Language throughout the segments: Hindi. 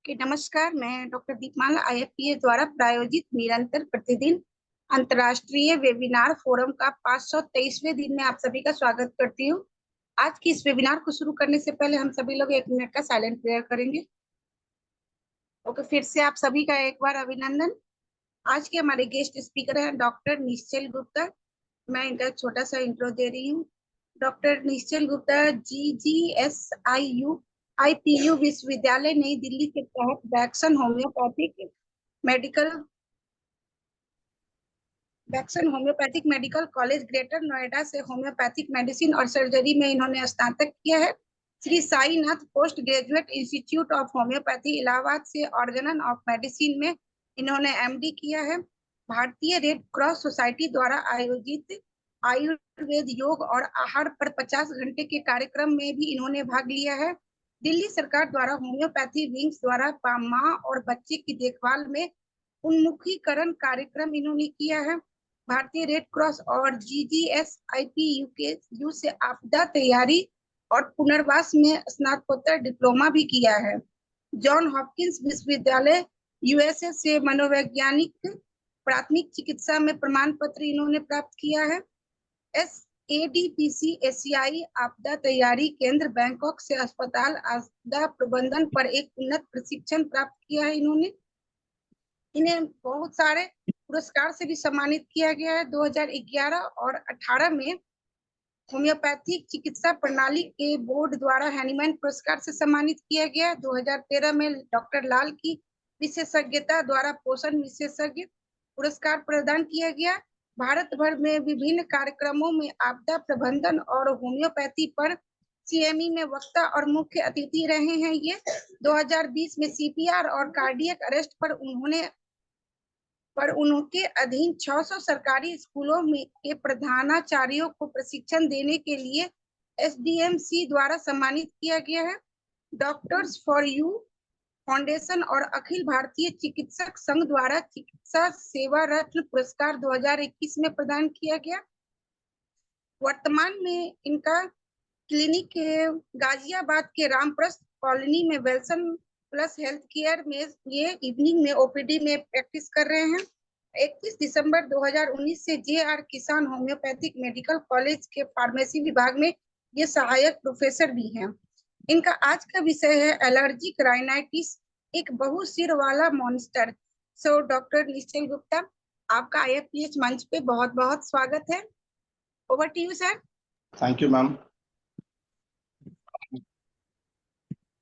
नमस्कार। मैं डॉक्टर दीपमाला IFPS द्वारा प्रायोजित निरंतर प्रतिदिन अंतर्राष्ट्रीय वेबिनार फोरम का 523वें दिन में आप सभी का स्वागत करती हूँ। आज की इस वेबिनार को शुरू करने से पहले हम सभी लोग 1 मिनट का साइलेंट प्रेयर करेंगे। ओके, फिर से आप सभी का एक बार अभिनंदन। आज के हमारे गेस्ट स्पीकर हैं डॉक्टर निश्चल गुप्ता। मैं इनका छोटा सा इंट्रो दे रही हूँ। डॉक्टर निश्चल गुप्ता IPU विश्वविद्यालय नई दिल्ली के तहत waxen homeopathic medical college greater Noida से होम्योपैथिक मेडिसिन और सर्जरी में इन्होंने स्नातक किया है। Shri Sainath post graduate institute of homeopathy Allahabad से ऑर्गेनन ऑफ मेडिसिन में इन्होंने MD किया है। भारतीय रेड क्रॉस सोसाइटी द्वारा आयोजित आयुर्वेद योग और आहार पर 50 घंटे के कार्यक्रम में भी इन्होंने भाग लिया है। दिल्ली सरकार द्वारा होम्योपैथी विंग्स द्वारा माँ और बच्चे की देखभाल में उन्मुखीकरण कार्यक्रम इन्होंने किया है। भारतीय रेड क्रॉस और GGSIPU से आपदा तैयारी और पुनर्वास में स्नातकोत्तर डिप्लोमा भी किया है। जॉन हॉपकिंस विश्वविद्यालय USA से मनोवैज्ञानिक प्राथमिक चिकित्सा में प्रमाण पत्र इन्होंने प्राप्त किया है। SADPC एशियाई आपदा तैयारी केंद्र बैंकॉक से अस्पताल आपदा प्रबंधन पर एक उन्नत प्रशिक्षण प्राप्त किया है। इन्हें बहुत सारे पुरस्कार से भी सम्मानित किया गया है। 2011 और 18 में होम्योपैथिक चिकित्सा प्रणाली के बोर्ड द्वारा हैनीमैन पुरस्कार से सम्मानित किया गया। 2013 में डॉक्टर लाल की विशेषज्ञता द्वारा पोषण विशेषज्ञ पुरस्कार प्रदान किया गया। भारत भर में विभिन्न कार्यक्रमों में आपदा प्रबंधन और होम्योपैथी पर CME में वक्ता और मुख्य अतिथि रहे हैं। ये 2020 में CPR और कार्डियक अरेस्ट पर उनके अधीन 600 सरकारी स्कूलों में के प्रधानाचार्यों को प्रशिक्षण देने के लिए SDMC द्वारा सम्मानित किया गया है। डॉक्टर्स फॉर यू फाउंडेशन और अखिल भारतीय चिकित्सक संघ द्वारा चिकित्सा सेवा रत्न पुरस्कार 2021 में प्रदान किया गया। वर्तमान में इनका क्लिनिक गाजियाबाद के रामप्रस्थ कॉलोनी में वेल्सन प्लस हेल्थ केयर में ये इवनिंग में OPD में प्रैक्टिस कर रहे हैं। 31 दिसंबर 2019 से JR किसान होम्योपैथिक मेडिकल कॉलेज के फार्मेसी विभाग में ये सहायक प्रोफेसर भी हैं। इनका आज का विषय है एलर्जिक राइनाइटिस, एक बहुसिर वाला monster. So doctor Nishchal Gupta, आपका IFPS मंच पे बहुत बहुत स्वागत है। Over to you sir. Thank you ma'am.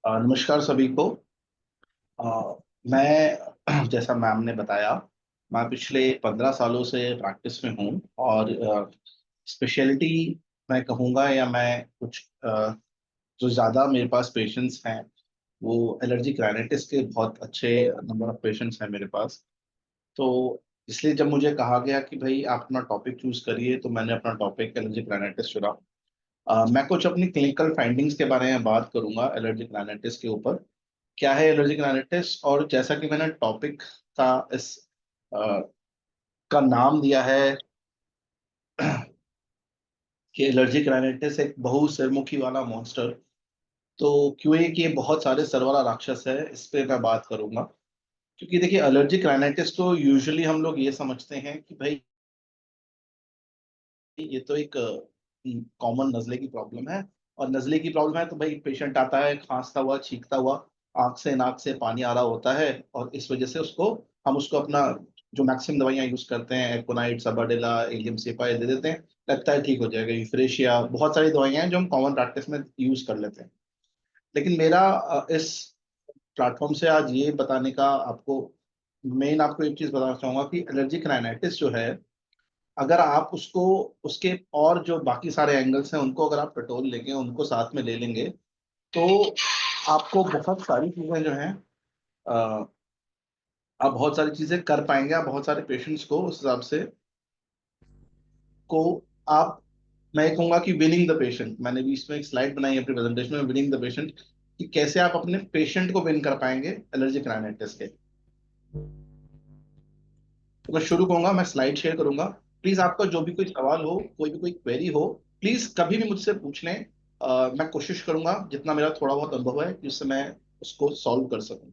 नमस्कार सभी को। मैं जैसा मैम ने बताया, मैं पिछले 15 सालों से प्रैक्टिस में हूँ और स्पेशलिटी मैं कहूँगा या मैं कुछ जो ज़्यादा मेरे पास पेशेंट्स हैं वो एलर्जिक राइनाइटिस के बहुत अच्छे नंबर ऑफ पेशेंट्स हैं मेरे पास। तो इसलिए जब मुझे कहा गया कि भाई आप अपना टॉपिक चूज करिए तो मैंने अपना टॉपिक एलर्जिक राइनाइटिस चुना। मैं कुछ अपनी क्लिनिकल फाइंडिंग्स के बारे में बात करूंगा एलर्जिक राइनाइटिस के ऊपर। क्या है एलर्जिक राइनाइटिस, और जैसा कि मैंने टॉपिक का इस का नाम दिया है कि एलर्जिक राइनाइटिस एक बहु सिरमुखी वाला मॉन्स्टर, तो क्यों है कि ये बहुत सारे सर वाला राक्षस है, इस पे मैं बात करूंगा। क्योंकि देखिए एलर्जिक राइनाइटिस तो यूजुअली हम लोग ये समझते हैं कि भाई ये तो एक कॉमन नजले की प्रॉब्लम है, और नजले की प्रॉब्लम है तो भाई पेशेंट आता है खांसता हुआ छींकता हुआ, आंख से नाक से पानी आ रहा होता है, और इस वजह से हम उसको अपना जो मैक्सिमम दवाइयाँ यूज करते हैं एकोनाइट, सबाडेला, एलियम सेपाई दे देते हैं, लगता है ठीक हो जाएगा, यूफ्रेशिया, बहुत सारी दवाइयाँ हैं जो हम कॉमन प्रैक्टिस में यूज कर लेते हैं। लेकिन मेरा इस प्लेटफॉर्म से आज ये बताने का आपको एक चीज बताना चाहूंगा कि एलर्जिक राइनाइटिस जो है, अगर आप उसको उसके और जो बाकी सारे एंगल्स हैं उनको अगर आप टटोल लेंगे, उनको साथ में ले लेंगे, तो आपको बहुत सारी चीजें जो हैं आप बहुत सारी चीजें कर पाएंगे। आप बहुत सारे पेशेंट्स को उस हिसाब से को आप मैं ये कहूंगा कि विनिंग द पेशेंट, मैंने भी इसमें एक स्लाइड बनाई है अपनी प्रेजेंटेशन में, विनिंग द पेशेंट, कि कैसे आप अपने पेशेंट को विन कर पाएंगे एलर्जिक राइनाइटिस के। तो मैं शुरू करूंगा, मैं स्लाइड शेयर करूंगा। प्लीज आपका जो भी कोई सवाल हो, कोई भी कोई क्वेरी हो, प्लीज कभी भी मुझसे पूछ लें। मैं कोशिश करूंगा जितना मेरा थोड़ा बहुत अनुभव है कि उससे मैं उसको सॉल्व कर सकूं।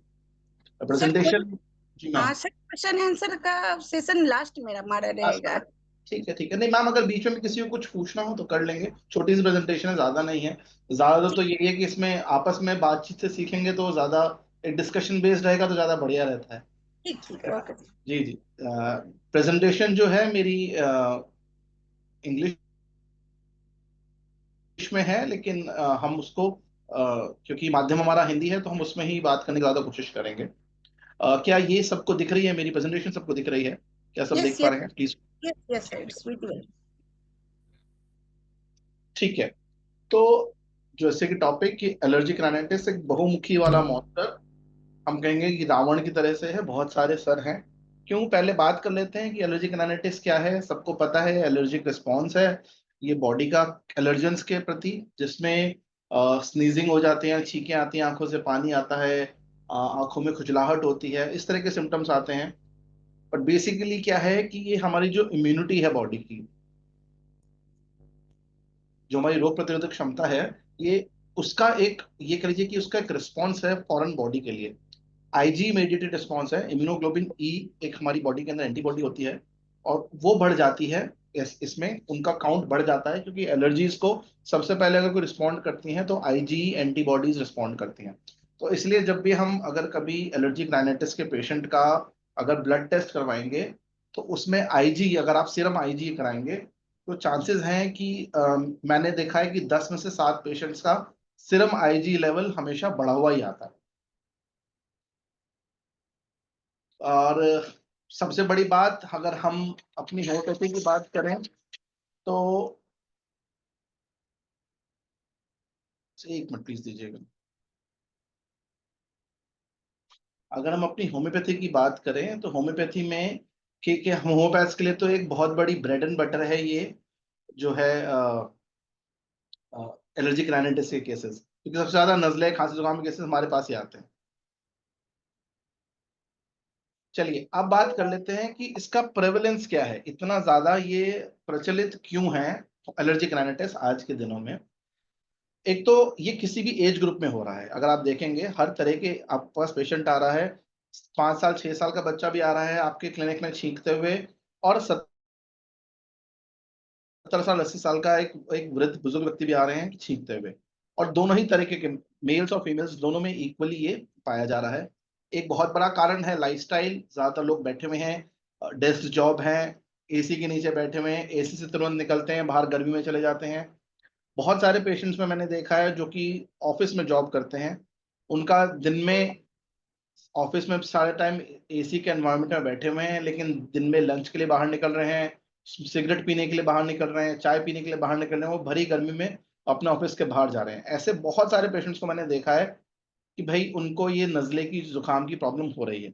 सर कोई, प्रेजेंटेशन। जी मैम। हाँ सर, क्वेश्चन आंसर का सेशन लास्ट में हमारा रहेगा। ठीक है ठीक है, नहीं मैम, अगर बीच में किसी को कुछ पूछना हो तो कर लेंगे, छोटी सी प्रेजेंटेशन है, ज्यादा नहीं है। ज्यादा तो यही है कि इसमें आपस में बातचीत से सीखेंगे तो ज्यादा, एक डिस्कशन बेस्ड रहेगा तो ज्यादा बढ़िया रहता है। ठीक ठीक है, ओके। जी जी। प्रेजेंटेशन जो है मेरी इंग्लिश में है, लेकिन हम उसको क्योंकि माध्यम हमारा हिंदी है तो हम उसमें ही बात करने की ज्यादा कोशिश करेंगे। क्या ये सबको दिख रही है, मेरी प्रेजेंटेशन सबको दिख रही है? क्या सब यस देख पा यस, रहे हैं please? Yes yes sir, it's visual. ठीक है। तो जैसे कि टॉपिक की एलर्जिक राइनाइटिस एक बहुमुखी वाला मॉन्स्टर, हम कहेंगे कि रावण की तरह से है, बहुत सारे सर हैं। क्यों, पहले बात कर लेते हैं कि एलर्जिक राइनाइटिस क्या है। सबको पता है एलर्जिक रिस्पॉन्स है, ये बॉडी का एलर्जेंस के प्रति, जिसमें स्नीजिंग हो जाती है, छींकें आती हैं, आंखों से पानी आता है, आंखों में खुजलाहट होती है, इस तरह के सिम्टम्स आते हैं। बट बेसिकली क्या है कि ये हमारी जो इम्यूनिटी है बॉडी की, जो हमारी रोग प्रतिरोधक क्षमता है, ये उसका एक, ये कह लीजिए कि उसका एक रिस्पॉन्स है फॉरेन बॉडी के लिए। आईजी मेडिएटेड रिस्पॉन्स है, इम्यूनोग्लोबिन ई एक हमारी बॉडी के अंदर एंटीबॉडी होती है, और वो बढ़ जाती है। इसमें उनका काउंट बढ़ जाता है, क्योंकि एलर्जीज को सबसे पहले अगर कोई रिस्पॉन्ड करती हैं तो आईजी एंटीबॉडीज रिस्पॉन्ड करती हैं। तो इसलिए जब भी हम अगर कभी एलर्जिक राइनाइटिस के पेशेंट का अगर ब्लड टेस्ट करवाएंगे, तो उसमें आईजी, अगर आप सीरम आईजी कराएंगे, तो चांसेस हैं कि मैंने देखा है कि 10 में से 7 पेशेंट्स का सीरम आईजी लेवल हमेशा बढ़ा हुआ ही आता है। और सबसे बड़ी बात, अगर हम अपनी होम्योपैथी की बात करें तो, एक मिनट प्लीज दीजिएगा। अगर हम अपनी होम्योपैथी की बात करें तो होम्योपैथी में कि हम होम्योपैथ्स के लिए तो एक बहुत बड़ी ब्रेड एंड बटर है ये, जो है एलर्जिक राइनाइटिस के केसेस, क्योंकि सबसे ज्यादा नजले खांसी जुकाम के केसेस हमारे पास ही आते हैं। चलिए अब बात कर लेते हैं कि इसका प्रेवलेंस क्या है, इतना ज्यादा ये प्रचलित क्यों है एलर्जिक राइनाइटिस आज के दिनों में। एक तो ये किसी भी एज ग्रुप में हो रहा है, अगर आप देखेंगे हर तरह के आपके पास पेशेंट आ रहा है। 5 साल 6 साल का बच्चा भी आ रहा है आपके क्लिनिक में छींकते हुए, और 70 साल 80 साल का एक एक वृद्ध बुजुर्ग व्यक्ति भी आ रहे हैं छींकते हुए। और दोनों ही तरीके के, मेल्स और फीमेल्स दोनों में इक्वली ये पाया जा रहा है। एक बहुत बड़ा कारण है लाइफस्टाइल, ज्यादातर लोग बैठे हुए हैं, डेस्क जॉब है, एसी के नीचे बैठे हुए हैं, एसी से तुरंत निकलते हैं बाहर, गर्मी में चले जाते हैं। बहुत सारे पेशेंट्स में मैंने देखा है जो कि ऑफिस में जॉब करते हैं, उनका दिन में ऑफिस में सारे टाइम एसी के एनवायरनमेंट में बैठे हुए हैं, लेकिन दिन में लंच के लिए बाहर निकल रहे हैं, सिगरेट पीने के लिए बाहर निकल रहे हैं, चाय पीने के लिए बाहर निकल रहे हैं, वो भरी गर्मी में अपने ऑफिस के बाहर जा रहे हैं। ऐसे बहुत सारे पेशेंट्स को मैंने देखा है कि भाई उनको ये नजले की जुकाम की प्रॉब्लम हो रही है।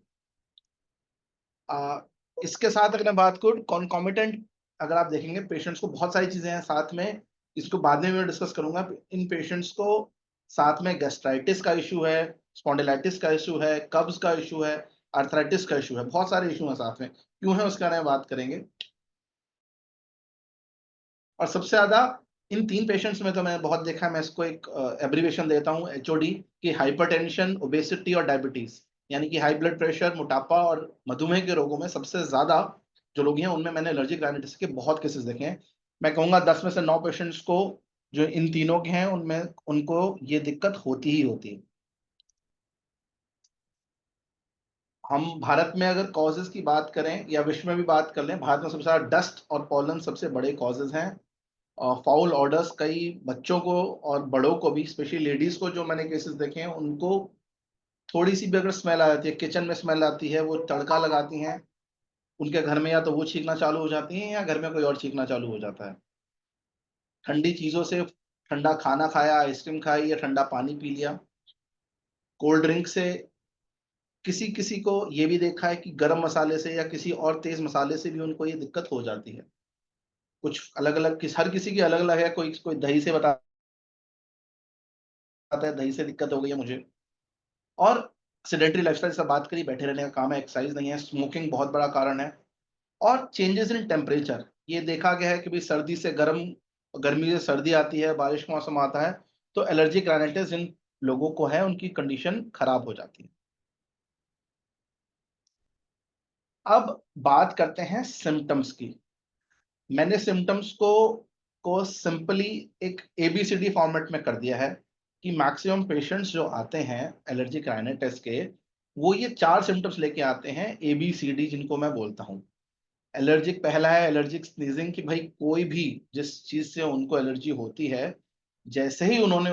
आ, इसके साथ अगर मैं बात करूँ कॉन्कॉमिटेंट, अगर आप देखेंगे पेशेंट्स को बहुत सारी चीजें हैं साथ में, इसको बाद में मैं डिस्कस करूंगा। इन पेशेंट्स को साथ में गैस्ट्राइटिस का इशू है, स्पॉन्डिलाइटिस का इशू है, कब्ज का इशू है, आर्थराइटिस का इशू है, बहुत सारे इशू हैं साथ में, क्यों है उसके बारे में बात करेंगे। और सबसे ज्यादा इन 3 पेशेंट्स में तो मैंने बहुत देखा है, मैं इसको एक एब्रीवेशन देता हूँ एचओडी, कि हाइपरटेंशन, ओबेसिटी और डायबिटीज, यानी कि हाई ब्लड प्रेशर, मोटापा और मधुमेह के रोगों में सबसे ज्यादा जो लोग हैं उनमें मैंने एलर्जिक राइनाइटिस के बहुत केसेस देखे हैं। मैं कहूंगा 10 में से 9 पेशेंट्स को जो इन तीनों के हैं उनमें उनको ये दिक्कत होती ही होती है। हम भारत में अगर कॉजेज की बात करें या विश्व में भी बात कर लें, भारत में सबसे ज्यादा डस्ट और पॉलन सबसे बड़े कॉजेज हैं। फाउल ऑर्डर्स कई बच्चों को और बड़ों को भी, स्पेशली लेडीज को जो मैंने केसेस देखे हैं, उनको थोड़ी सी भी अगर स्मेल आ जाती है, किचन में स्मेल आती है, वो तड़का लगाती हैं, उनके घर में या तो वो छींकना चालू हो जाती हैं या घर में कोई और छींकना चालू हो जाता है। ठंडी चीजों से, ठंडा खाना खाया, आइसक्रीम खाई या ठंडा पानी पी लिया, कोल्ड ड्रिंक से, किसी किसी को ये भी देखा है कि गरम मसाले से या किसी और तेज मसाले से भी उनको ये दिक्कत हो जाती है। कुछ अलग अलग, हर किसी की अलग अलग है, कोई कोई दही से बताता है दही से दिक्कत हो गई है मुझे। और सेडेंटरी लाइफस्टाइल से बात करी, बैठे रहने का काम है, एक्सरसाइज नहीं है, स्मोकिंग बहुत बड़ा कारण है। और चेंजेस इन टेम्परेचर, ये देखा गया है कि भाई सर्दी से गर्म, गर्मी से सर्दी आती है, बारिश का मौसम आता है, तो एलर्जिक राइनाइटिस जिन लोगों को है उनकी कंडीशन खराब हो जाती है। अब बात करते हैं सिम्टम्स की। मैंने सिम्टम्स को सिंपली एक ABCD फॉर्मेट में कर दिया है कि मैक्सिमम पेशेंट्स जो आते हैं एलर्जिक राइनाइटिस के, वो ये 4 सिम्टम्स लेके आते हैं ABCD, जिनको मैं बोलता हूँ। एलर्जिक पहला है एलर्जिक स्नीजिंग, कि भाई कोई भी जिस चीज से उनको एलर्जी होती है, जैसे ही उन्होंने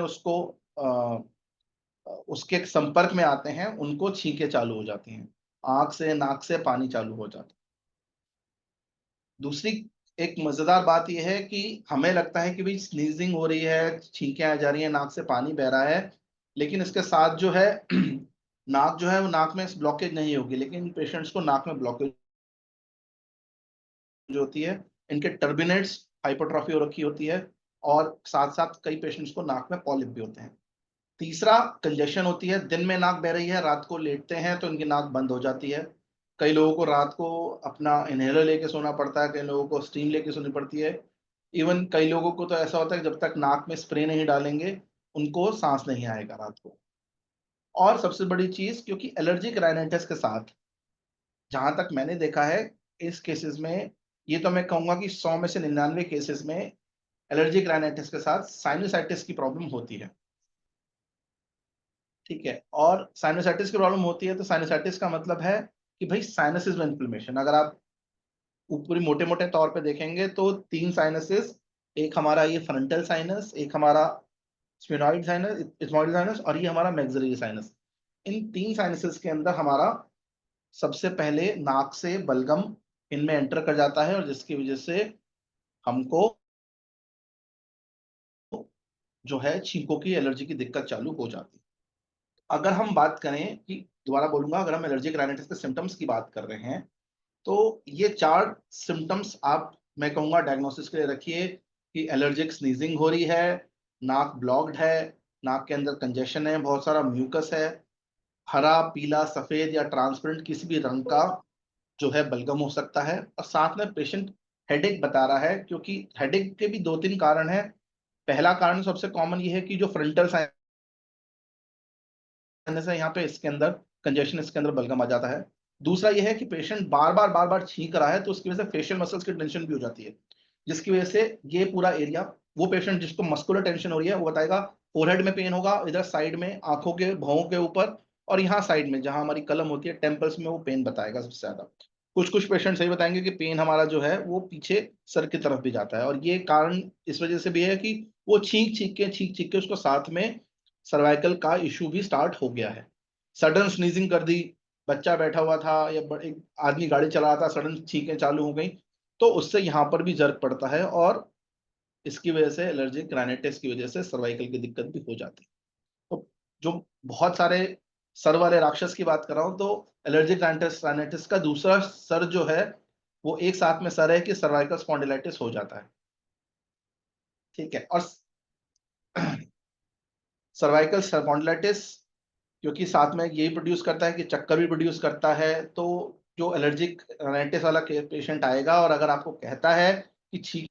उसके संपर्क में आते हैं, उनको छींके चालू हो जाती हैं, आंख से नाक से पानी चालू हो जाता है। दूसरी एक मजेदार बात यह है कि हमें लगता है कि भाई स्नीजिंग हो रही है, छींकें आ जा रही है, नाक से पानी बह रहा है, लेकिन इसके साथ जो है नाक जो है वो नाक में ब्लॉकेज नहीं होगी, लेकिन पेशेंट्स को नाक में ब्लॉकेज जो होती है, इनके टर्बिनेट्स हाइपरट्रॉफी हो रखी होती है, और साथ साथ कई पेशेंट्स को नाक में पॉलिप भी होते हैं। तीसरा कंजेशन होती है, दिन में नाक बह रही है, रात को लेटते हैं तो इनकी नाक बंद हो जाती है। कई लोगों को रात को अपना इनहेलर लेके सोना पड़ता है, कई लोगों को स्टीम लेके सोनी पड़ती है। इवन कई लोगों को तो ऐसा होता है कि जब तक नाक में स्प्रे नहीं डालेंगे, उनको सांस नहीं आएगा रात को। और सबसे बड़ी चीज, क्योंकि एलर्जिक राइनाइटिस के साथ जहां तक मैंने देखा है, इस केसेस में ये तो मैं कहूंगा कि 100 में से 99 केसेस में एलर्जिक राइनाइटिस के साथ साइनोसाइटिस की प्रॉब्लम होती है। ठीक है, और साइनोसाइटिस की प्रॉब्लम होती है तो साइनोसाइटिस का मतलब है कि भाई साइनसेस में इन्फ्लेमेशन। अगर आप ऊपरी मोटे मोटे तौर पे देखेंगे तो 3 साइनसेस, एक हमारा ये फ्रंटल साइनस, एक हमारा स्फेनॉइड साइनस, इथमॉइडल साइनस, और ये हमारा मैक्सिलरी साइनस। इन 3 साइनसेस के अंदर हमारा सबसे पहले नाक से बलगम इनमें एंटर कर जाता है, और जिसकी वजह से हमको जो है छींकों की एलर्जी की दिक्कत चालू हो जाती है। अगर हम बात करें कि, दोबारा बोलूंगा, अगर हम एलर्जिक राइनाइटिस के सिम्टम्स की बात कर रहे हैं, तो ये 4 सिम्टम्स आप, मैं कहूंगा, डायग्नोसिस के लिए रखिए कि एलर्जिक स्नीजिंग हो रही है, नाक ब्लॉक्ड है, नाक के अंदर कंजेशन है, बहुत सारा म्यूकस है, हरा, पीला, सफेद या ट्रांसपेरेंट किसी भी रंग का जो है बलगम हो सकता है, और साथ में पेशेंट हेडेक बता रहा है। क्योंकि हेडेक के भी 2-3 कारण हैं। पहला कारण सबसे कॉमन ये है कि जो फ्रंटल साइनस है, यहाँ पे इसके अंदर कंजेशन, इसके अंदर बलगम आ जाता है। दूसरा ये है कि पेशेंट बार बार छींक रहा है, तो उसकी वजह से फेशियल मसल्स की टेंशन भी हो जाती है, जिसकी वजह से ये पूरा एरिया, वो पेशेंट जिसको मस्कुलर टेंशन हो रही है वो बताएगा फोरहेड में पेन होगा, इधर साइड में आंखों के भौं के ऊपर, और यहाँ साइड में जहां हमारी कलम होती है टेम्पल्स में, वो पेन बताएगा सबसे ज्यादा। कुछ कुछ पेशेंट सही बताएंगे कि पेन हमारा जो है वो पीछे सर की तरफ भी जाता है, और ये कारण इस वजह से भी है कि वो छींक छींक के उसको साथ में सर्वाइकल का इशू भी स्टार्ट हो गया है। सडन स्नीजिंग कर दी, बच्चा बैठा हुआ था या एक आदमी गाड़ी चला रहा था, सडन छींकें चालू हो गई, तो उससे यहाँ पर भी जर्क पड़ता है, और इसकी वजह से एलर्जिक राइनाइटिस की वजह से सर्वाइकल की दिक्कत भी हो जाती है। तो जो बहुत सारे सर वाले राक्षस की बात कर रहा हूँ, तो एलर्जिक राइनाइटिस का दूसरा सर जो है, वो एक साथ में सर है कि सर्वाइकल स्पॉन्डिलाइटिस हो जाता है। ठीक है, और सर्वाइकल स्पॉन्डिलाइटिस क्योंकि साथ में यही प्रोड्यूस करता है कि चक्कर भी प्रोड्यूस करता है, तो जो एलर्जिक राइनाइटिस वाला पेशेंट आएगा और अगर आपको कहता है कि छींकें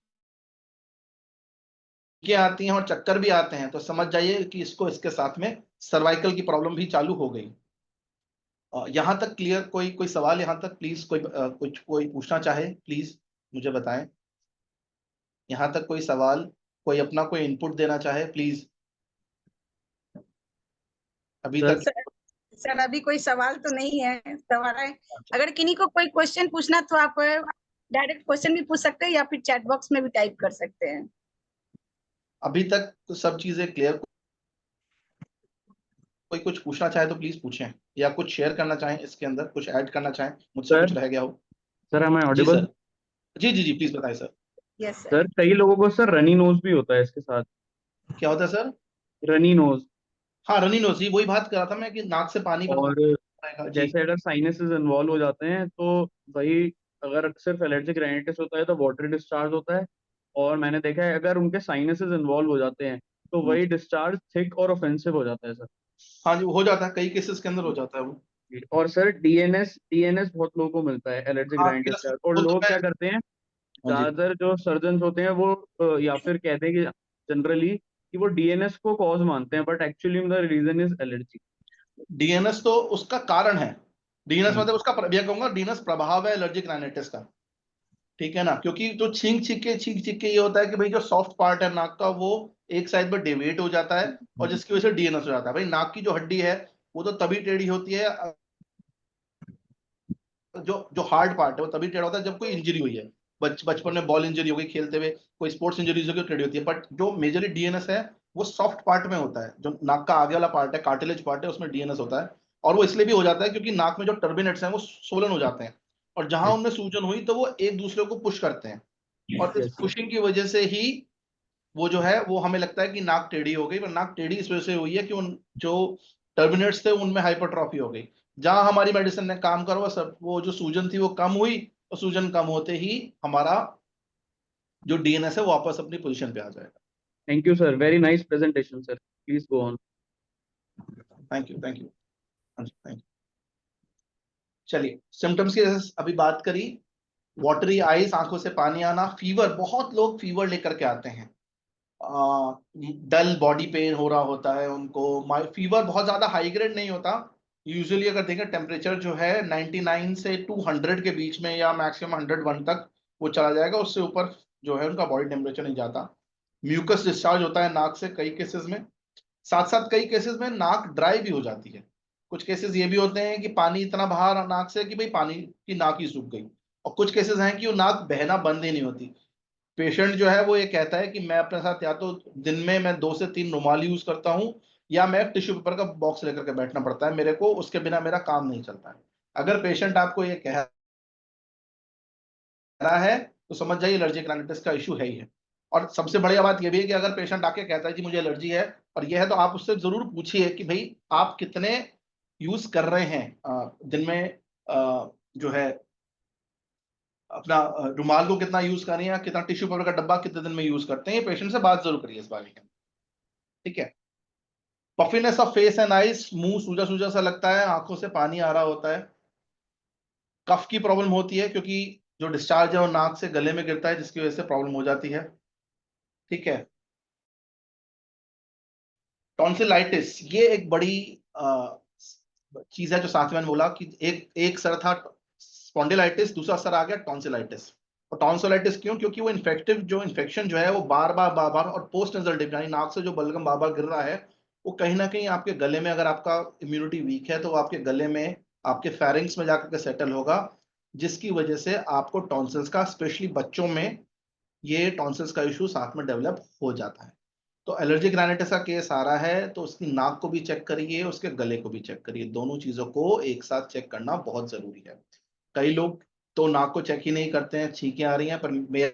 आती हैं और चक्कर भी आते हैं, तो समझ जाइए कि इसको इसके साथ में सर्वाइकल की प्रॉब्लम भी चालू हो गई। यहाँ तक क्लियर? कोई कोई सवाल यहाँ तक प्लीज, कुछ कोई पूछना चाहे प्लीज मुझे बताएं। यहाँ तक कोई सवाल, कोई अपना कोई इनपुट देना चाहे प्लीज। अभी सर तक सर अभी कोई सवाल तो नहीं है। सवाल है, अगर किन्हीं को कोई क्वेश्चन पूछना तो आप डायरेक्ट क्वेश्चन भी पूछ सकते हैं या फिर चैट बॉक्स में भी टाइप कर सकते हैं। अभी तक तो सब चीजें क्लियर। कोई कुछ पूछना चाहे तो प्लीज पूछें, या कुछ शेयर करना चाहें, इसके अंदर कुछ ऐड करना चाहें, मुझसे कुछ सर रह गया हो। सर am I जी audible? सर, जी प्लीज बताएं सर। Yes sir. सर कई लोगों को सर रनी नोज भी होता है इसके साथ। क्या होता है सर? Runny nose. हाँ, रनी नोज, जी वही बात कर रहा था मैं कि नाक से पानी और आएगा जी। जैसे अगर साइनसेस इन्वॉल्व हो जाते हैं तो वही, अगर सिर्फ एलर्जिक राइनाइटिस होता है तो वाटर डिस्चार्ज होता है। और मैंने देखा है अगर उनके साइनसेस इन्वॉल्व हो जाते हैं तो वही डिस्चार्ज थिक और ऑफेंसिव हो जाता है सर। हाँ जी, वो हो जाता है, कई केसेस के अंदर हो जाता है वो। और सर डीएनएस डीएनएस बहुत लोगों को मिलता है एलर्जिक हाँ राइनाइटिस yes, का, और वो तो लोग मैं, क्या करते हैं, हाँ जी, ज्यादातर जो सर्जन होते हैं वो या फिर कहते हैं कि जनरली कि वो डीएनएस को कॉज मानते हैं, but actually the reason is allergy. DNS तो उसका कारण है, डीएनएस मतलब उसका यह कहूंगा डीएनएस प्रभाव है एलर्जिक राइनाइटिस का, ठीक है ना, क्योंकि जो छींक छींक के ये होता है कि भाई जो सॉफ्ट पार्ट है नाक का वो एक साइड पर डेविएट हो जाता है और जिसकी वजह से डीएनएस हो जाता है। भाई नाक की जो हड्डी है वो तो तभी टेढ़ी होती है, जो जो हार्ड पार्ट है वो तभी टेढ़ा होता है जब कोई इंजरी हुई है, बचपन में बॉल इंजरी हो गई खेलते हुए, कोई स्पोर्ट्स इंजरीज होगी टेढ़ी होती है। बट जो मेजरली डीएनएस है वो सॉफ्ट पार्ट में होता है, जो नाक का आगे वाला पार्ट है, कार्टिलेज पार्ट है, उसमें डीएनएस होता है। और वो इसलिए भी हो जाता है क्योंकि नाक में जो टर्बिनेट्स हैं वो सोलन हो जाते हैं और जहां उनमें सूजन हुई तो वो एक दूसरे को पुश करते हैं और इस पुशिंग की वजह से ही वो जो है वो हमें लगता है कि नाक टेढ़ी हो गई, पर नाक टेढ़ी इस वजह से हुई है कि उन जो टर्मिनेट्स थे उनमें हाइपरट्रॉफी हो गई। जहां हमारी मेडिसिन ने काम करा वो सब वो जो सूजन थी वो कम हुई और सूजन कम होते ही हमारा जो डीएनएस है वो वापस अपनी पोजीशन पे आ जाएगा। Thank you sir, very nice presentation sir, please go on. Thank you thank you thank you. चलिए सिम्टम्स की जैसे अभी बात करी, वाटरी आईज, आंखों से पानी आना, फीवर, बहुत लोग फीवर लेकर के आते हैं, डल बॉडी पेन हो रहा होता है उनको, फीवर बहुत ज्यादा हाई ग्रेड नहीं होता, यूजुअली अगर देखें टेम्परेचर जो है 99 से 200 के बीच में या मैक्सिमम 101 तक वो चला जाएगा, उससे ऊपर जो है उनका बॉडी टेम्परेचर नहीं जाता। म्यूकस डिस्चार्ज होता है नाक से कई केसेस में, साथ साथ कई केसेस में नाक ड्राई भी हो जाती है। कुछ केसेस ये भी होते हैं कि पानी इतना बाहर नाक से कि भाई पानी की नाक ही सूख गई, और कुछ केसेस हैं कि वो नाक बहना बंद ही नहीं होती। पेशेंट जो है वो ये कहता है कि मैं अपने साथ या तो दिन में मैं 2 से 3 रुमाल यूज करता हूँ या मैं टिश्यू पेपर का बॉक्स लेकर के बैठना पड़ता है मेरे को, उसके बिना मेरा काम नहीं चलता है। अगर पेशेंट आपको ये कह रहा है तो समझ जाइए एलर्जिक राइनाइटिस का इशू है ही है। और सबसे बढ़िया बात यह भी है कि अगर पेशेंट आके कहता है कि मुझे एलर्जी है और यह है, तो आप उससे जरूर पूछिए कि भाई आप कितने यूज कर रहे हैं दिन में, जो है अपना रुमाल को कितना यूज करें या कितना टिश्यू पेपर का डब्बा कितने दिन में यूज करते हैं, ये पेशेंट से बात जरूर करिए इस बारे में, ठीक है। Puffiness of face and eyes, मुंह सूजा सूजा सा लगता है, आंखों से पानी आ रहा होता है। कफ की प्रॉब्लम होती है क्योंकि जो डिस्चार्ज है वो नाक से गले में गिरता है जिसकी वजह से प्रॉब्लम हो जाती है, ठीक है। टॉन्सिलाइटिस ये एक बड़ी चीज है जो साथ में मैंने बोला कि एक एक सर था स्पॉन्डिलाइटिस, दूसरा सर आ गया टॉन्सिलाइटिस। और टॉन्सिलाइटिस क्यों? क्योंकि वो इन्फेक्टिव जो इन्फेक्शन जो है वो बार बार और पोस्ट नेजल ड्रिप यानी नाक से जो बलगम बार बार गिर रहा है वो कहीं ना कहीं आपके गले में, अगर आपका इम्यूनिटी वीक है तो वो आपके गले में आपके फेरिंग्स में जाकर के सेटल होगा, जिसकी वजह से आपको टॉन्सिल्स का, स्पेशली बच्चों में ये टॉन्सिल्स का इशू साथ में डेवलप हो जाता है। तो एलर्जिक राइनाइटिस का केस आ रहा है तो उसकी नाक को भी चेक करिए, उसके गले को भी चेक करिए, दोनों चीजों को एक साथ चेक करना बहुत जरूरी है। कई लोग तो नाक को चेक ही नहीं करते हैं, छींकें आ रही हैं, पर मेरा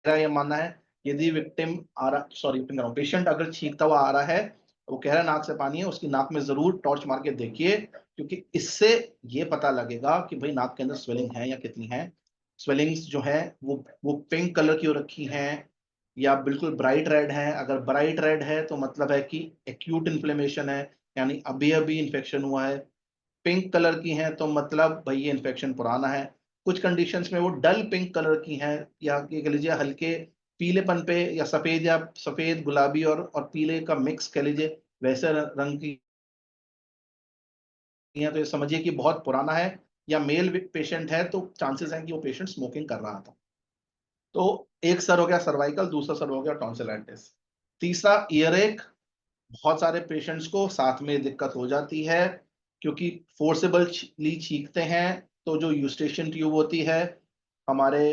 ये मानना है यदि विक्टिम आ रहा, सॉरी पेशेंट अगर छींकता हुआ आ रहा है, वो कह रहा है नाक से पानी है, उसकी नाक में जरूर टॉर्च मार के देखिए, क्योंकि इससे ये पता लगेगा कि भाई नाक के अंदर स्वेलिंग है या कितनी है। स्वेलिंग्स जो है वो पिंक कलर की हो रखी हैं या बिल्कुल ब्राइट रेड है। अगर ब्राइट रेड है तो मतलब है कि एक्यूट इन्फ्लेमेशन है, यानी अभी अभी इन्फेक्शन हुआ है। पिंक कलर की हैं तो मतलब भाई ये इन्फेक्शन पुराना है। कुछ कंडीशंस में वो डल पिंक कलर की हैं या ये कह लीजिए हल्के पीलेपन पे या सफेद गुलाबी और पीले का मिक्स कह लीजिए वैसे रंग की हैं, तो ये समझिए कि बहुत पुराना है, या मेल पेशेंट है तो चांसेस हैं कि वो पेशेंट स्मोकिंग कर रहा था। तो एक सर हो गया सर्वाइकल, दूसरा सर हो गया टॉन्सिलाइटिस। तीसरा ईयर एक, बहुत सारे पेशेंट्स को साथ में दिक्कत हो जाती है क्योंकि फोर्सेबली छींकते हैं तो जो यूस्टेशियन ट्यूब होती है हमारे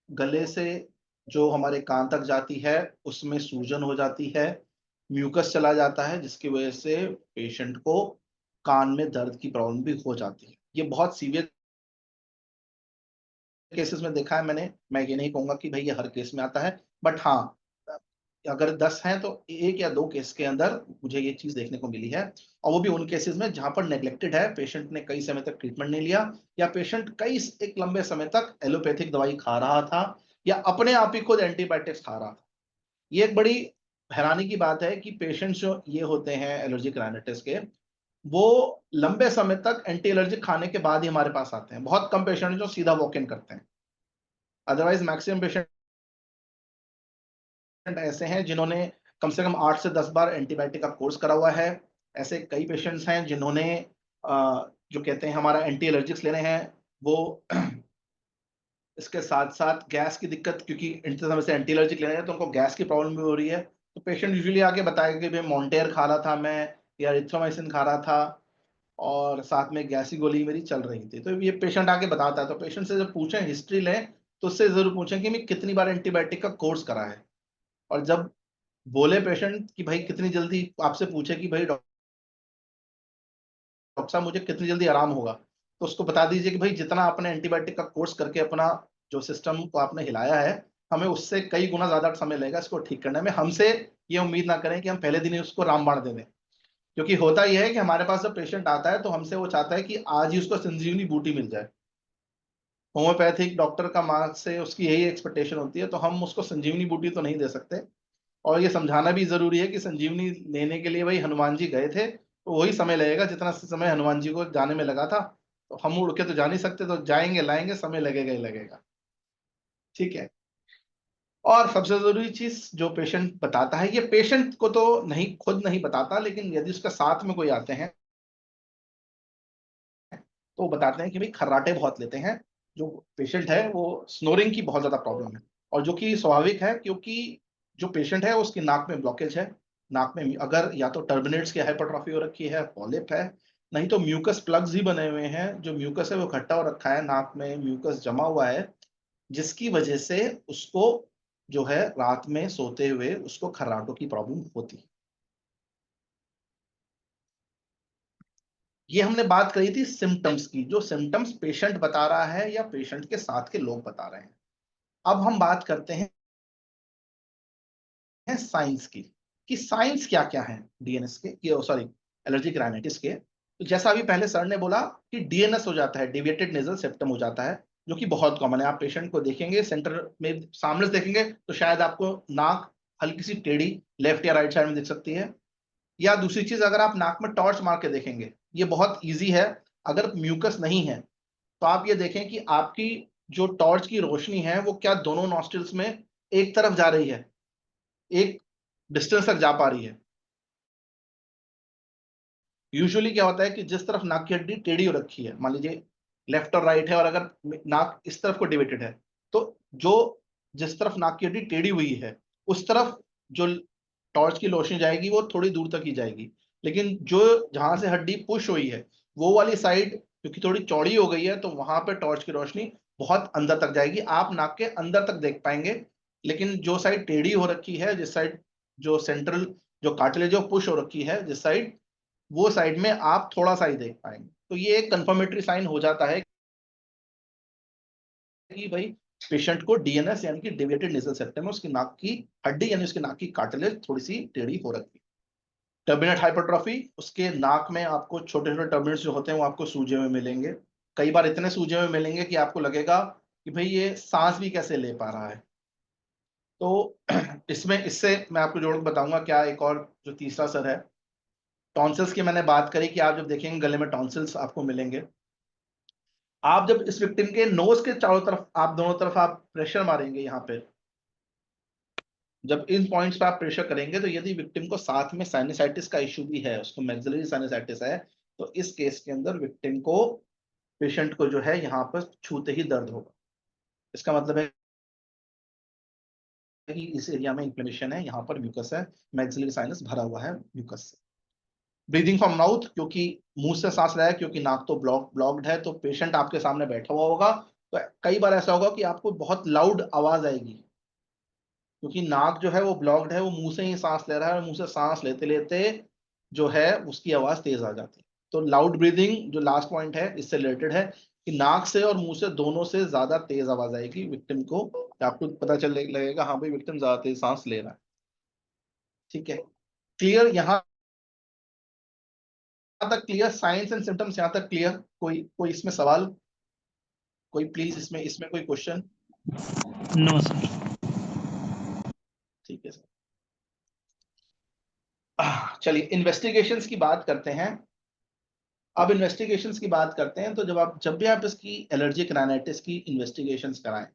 गले से जो हमारे कान तक जाती है उसमें सूजन हो जाती है, म्यूकस चला जाता है, जिसकी वजह से पेशेंट को कान में दर्द की प्रॉब्लम भी हो जाती है। ये बहुत सीवियर केसेस में देखा है मैंने, मैं ये नहीं कहूंगा कि भाई ये हर केस में आता है, बट हाँ अगर 10 हैं तो एक या 2 केस के अंदर मुझे ये चीज देखने को मिली है। और वो भी उन केसेस में जहां पर नेग्लेक्टेड है, पेशेंट ने कई समय तक ट्रीटमेंट नहीं लिया, या पेशेंट एक लंबे समय तक एलोपैथिक दवाई खा रहा था या अपने आप ही खुद एंटीबायोटिक्स खा रहा था। ये एक बड़ी हैरानी की बात है कि पेशेंट्स जो ये होते हैं एलर्जिक राइनाइटिस के, वो लंबे समय तक एंटी एलर्जिक खाने के बाद ही हमारे पास आते हैं। बहुत कम पेशेंट जो सीधा वॉक इन करते हैं, अदरवाइज मैक्सिमम पेशेंट ऐसे हैं जिन्होंने कम से कम 8 से 10 बार एंटीबायोटिक का कोर्स करा हुआ है। ऐसे कई पेशेंट्स हैं जिन्होंने जो कहते हैं हमारा एंटी एलर्जिक्स लेने हैं वो इसके साथ साथ गैस की दिक्कत, क्योंकि इतने समय से एंटी एलर्जिक लेने हैं तो उनको गैस की प्रॉब्लम भी हो रही है, तो पेशेंट यूजुअली आके बताएगा कि भाई मॉन्टेयर खा रहा था मैं, या एरिथ्रोमाइसिन खा रहा था, और साथ में गैस की गोली मेरी चल रही थी। तो ये पेशेंट आके बताता है, तो पेशेंट से जब पूछें, हिस्ट्री लें, तो उससे जरूर पूछें कि मैं कितनी बार एंटीबायोटिक का कोर्स करा है। और जब बोले पेशेंट कि भाई कितनी जल्दी, आपसे पूछे कि भाई डॉक्टर साहब मुझे कितनी जल्दी आराम होगा, तो उसको बता दीजिए कि भाई जितना आपने एंटीबायोटिक का कोर्स करके अपना जो सिस्टम को आपने हिलाया है, हमें उससे कई गुना ज्यादा समय लगेगा इसको ठीक करने में। हमसे ये उम्मीद ना करें कि हम पहले दिन ही उसको रामबाण दे दें, क्योंकि होता यह है कि हमारे पास जब पेशेंट आता है तो हमसे वो चाहता है कि आज ही उसको संजीवनी बूटी मिल जाए। होम्योपैथिक डॉक्टर का मार्ग से उसकी यही एक्सपेक्टेशन होती है, तो हम उसको संजीवनी बूटी तो नहीं दे सकते। और ये समझाना भी जरूरी है कि संजीवनी लेने के लिए भाई हनुमान जी गए थे, तो वही समय लगेगा जितना समय हनुमान जी को जाने में लगा था। तो हम उड़ के तो जा नहीं सकते, तो जाएंगे लाएंगे, समय लगेगा ही लगेगा। ठीक है। और सबसे जरूरी चीज जो पेशेंट बताता है, ये पेशेंट को तो नहीं, खुद नहीं बताता, लेकिन यदि उसका साथ में कोई आते हैं तो वो बताते हैं कि भाई खर्राटे बहुत लेते हैं। जो पेशेंट है वो स्नोरिंग की बहुत ज्यादा प्रॉब्लम है, और जो कि स्वाभाविक है, क्योंकि जो पेशेंट है उसकी नाक में ब्लॉकेज है। नाक में अगर या तो टर्बिनेट्स की हाइपरट्रॉफी हो रखी है, पॉलिप है, नहीं तो म्यूकस प्लग्स ही बने हुए हैं। जो म्यूकस है वो इकट्ठा हो रखा है, नाक में म्यूकस जमा हुआ है, जिसकी वजह से उसको जो है रात में सोते हुए उसको खर्राटों की प्रॉब्लम होती है। ये हमने बात करी थी सिम्टम्स की, जो सिम्टम्स पेशेंट बता रहा है या पेशेंट के साथ के लोग बता रहे हैं। अब हम बात करते हैं साइंस की, कि साइंस क्या क्या है डीएनएस के, सॉरी एलर्जिक राइनाइटिस के। तो जैसा अभी पहले सर ने बोला कि डीएनएस हो जाता है, डेविएटेड नेजल सेप्टम हो जाता है, जो कि बहुत कॉमन है। आप पेशेंट को देखेंगे सेंटर में सामने से देखेंगे तो शायद आपको नाक हल्की सी टेढ़ी लेफ्ट या राइट साइड में दिख सकती है। या दूसरी चीज, अगर आप नाक में टॉर्च मार के देखेंगे, ये बहुत ईजी है। अगर म्यूकस नहीं है तो आप ये देखें कि आपकी जो टॉर्च की रोशनी है वो क्या दोनों नॉस्ट्रिल्स में एक तरफ जा रही है, एक डिस्टेंस तक जा पा रही है। यूजुअली क्या होता है कि जिस तरफ नाक की हड्डी टेढ़ी हो रखी है, मान लीजिए लेफ्ट और राइट है, और अगर नाक इस तरफ को डिवेटेड है, तो जो जिस तरफ नाक की हड्डी टेढ़ी हुई है उस तरफ जो टॉर्च की रोशनी जाएगी वो थोड़ी दूर तक ही जाएगी। लेकिन जो जहां से हड्डी पुश हुई है वो वाली साइड क्योंकि थोड़ी चौड़ी हो गई है, तो वहां पे टॉर्च की रोशनी बहुत अंदर तक जाएगी, आप नाक के अंदर तक देख पाएंगे। लेकिन जो साइड टेढ़ी हो रखी है, जिस साइड जो सेंट्रल जो कार्टिलेज पुश हो रखी है जिस साइड, वो साइड में आप थोड़ा सा ही देख पाएंगे। तो ये एक कंफर्मेटरी साइन हो जाता है कि भाई पेशेंट को डीएनएस यानी कि डेविएटेड नेजल सेप्टम में उसकी नाक की हड्डी यानी उसकी नाक की कार्टिलेज थोड़ी सी टेढ़ी हो रखी है। टर्बिनेट हाइपरट्रॉफी, उसके नाक में आपको छोटे छोटे टर्बिनेट्स जो होते हैं वो आपको सूजे हुए मिलेंगे। कई बार इतने सूजे हुए मिलेंगे कि आपको लगेगा कि भाई ये सांस भी कैसे ले पा रहा है। तो इसमें इससे मैं आपको जोड़ के बताऊंगा क्या, एक और जो तीसरा सर है टॉन्सिल्स की, मैंने बात करी कि आप जब देखेंगे गले में टॉन्सिल्स आपको मिलेंगे। आप जब इस विक्टिम के नोज के चारों तरफ, आप दोनों तरफ आप प्रेशर मारेंगे यहाँ पे, जब इन पॉइंट्स पे आप प्रेशर करेंगे, तो यदि विक्टिम को साथ में साइनसाइटिस का इशू भी है, उसको मैक्सिलरी साइनसाइटिस है, तो इस केस के अंदर विक्टिम को, पेशेंट को जो है यहाँ पर छूते ही दर्द होगा। इसका मतलब है कि इस एरिया में इंफ्लेमेशन है, यहाँ पर म्यूकस है, मैक्सिलरी साइनस भरा हुआ है म्यूकस से। ब्रीदिंग फ्रॉम माउथ, क्योंकि मुंह से सांस रहा है, क्योंकि नाक तो ब्लॉक्ड है, तो पेशेंट आपके सामने बैठा हुआ होगा, तो कई बार ऐसा होगा कि आपको बहुत लाउड आवाज आएगी, क्योंकि नाक जो है वो ब्लॉक्ड है, वो मुंह से ही सांस ले रहा है, और मुंह से सांस लेते लेते जो है उसकी आवाज तेज आ जाती है। तो लाउड ब्रीदिंग जो लास्ट पॉइंट है इससे रिलेटेड है, कि नाक से और मुंह से दोनों से ज्यादा तेज आवाज आएगी विक्टिम को, आपको पता चल लगेगा हाँ भाई विक्टिम ज्यादा तेज सांस ले रहा है। ठीक है, क्लियर यहाँ तक? क्लियर साइंस एंड सिम्टम्स यहाँ तक क्लियर? कोई कोई इसमें सवाल, कोई प्लीज इसमें इसमें कोई क्वेश्चन? No sir. ठीक है सर, चलिए इन्वेस्टिगेशंस की बात करते हैं। अब इन्वेस्टिगेशंस की बात करते हैं, तो जब भी आप इसकी एलर्जिक राइनाइटिस की इन्वेस्टिगेशंस कराएं,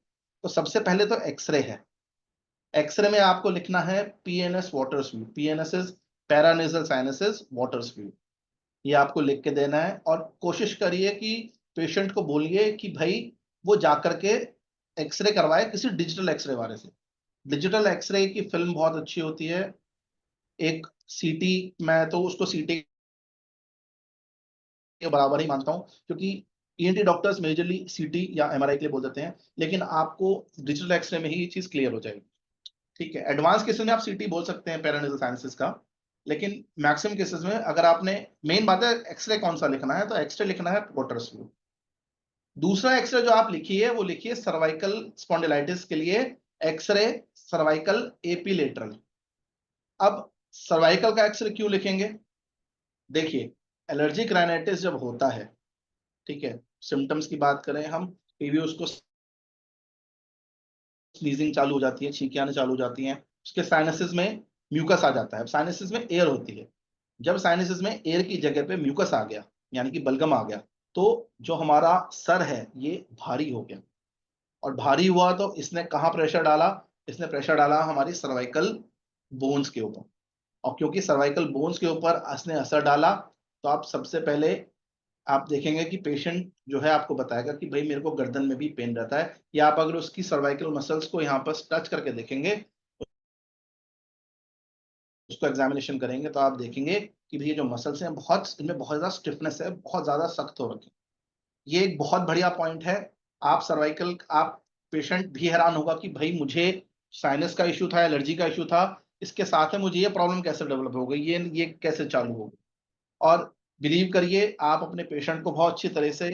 तो सबसे पहले तो एक्सरे है। एक्सरे में आपको लिखना है PNS waters view. PNS is paranasal sinuses waters view. ये आपको लिख के देना है, और कोशिश करिए कि पेशेंट को बोलिए कि भाई वो जाकर के एक्सरे करवाए किसी डिजिटल एक्सरे वाले से। डिजिटल एक्सरे की फिल्म बहुत अच्छी होती है। एक सीटी, मैं तो उसको सीटी के बराबर ही मानता हूँ, क्योंकि ईएनटी डॉक्टर्स मेजरली सीटी या एमआरआई के लिए बोल देते हैं, लेकिन आपको डिजिटल एक्सरे में ही ये चीज क्लियर हो जाएगी। ठीक है, एडवांस केसेस में आप सीटी बोल सकते हैं पेरानेजल साइंसेस का, लेकिन मैक्सिमम केसेस में अगर आपने, मेन बात है एक्सरे कौन सा लिखना है, तो एक्सरे लिखना है वाटर। दूसरा एक्सरे जो आप लिखिए वो लिखिए सर्वाइकल स्पॉन्डिलाइटिस के लिए एक्सरे सर्वाइकल एपीलेटरल। अब सर्वाइकल का एक्सरे क्यों लिखेंगे? देखिए, एलर्जिक राइनाइटिस जब होता है, ठीक है, सिम्टम्स की बात करें हम, भी उसको स्नीजिंग चालू हो जाती है, छींकें आने चालू हो जाती हैं, उसके साइनसेस में म्यूकस आ जाता है। साइनसेस में एयर होती है, जब साइनसेस में एयर की जगह पे म्यूकस आ गया, यानी कि बलगम आ गया, तो जो हमारा सर है ये भारी हो गया, और भारी हुआ तो इसने कहाँ प्रेशर डाला? इसने प्रेशर डाला हमारी सर्वाइकल बोन्स के ऊपर, और क्योंकि सर्वाइकल बोन्स के ऊपर इसने असर डाला, तो आप सबसे पहले आप देखेंगे कि पेशेंट जो है आपको बताएगा कि भाई मेरे को गर्दन में भी पेन रहता है, या आप अगर उसकी सर्वाइकल मसल्स को यहाँ पर टच करके देखेंगे, उसको एग्जामिनेशन करेंगे, तो आप देखेंगे कि भाई ये जो मसल्स हैं बहुत, इनमें बहुत ज्यादा स्टिफनेस है, बहुत ज्यादा सख्त हो रखी। ये एक बहुत बढ़िया पॉइंट है। आप सर्वाइकल, आप पेशेंट भी हैरान होगा कि भाई मुझे साइनस का इशू था, एलर्जी का इशू था, इसके साथ में मुझे ये प्रॉब्लम कैसे डेवलप हो गई, ये कैसे चालू हो गई। और बिलीव करिए, आप अपने पेशेंट को बहुत अच्छी तरह से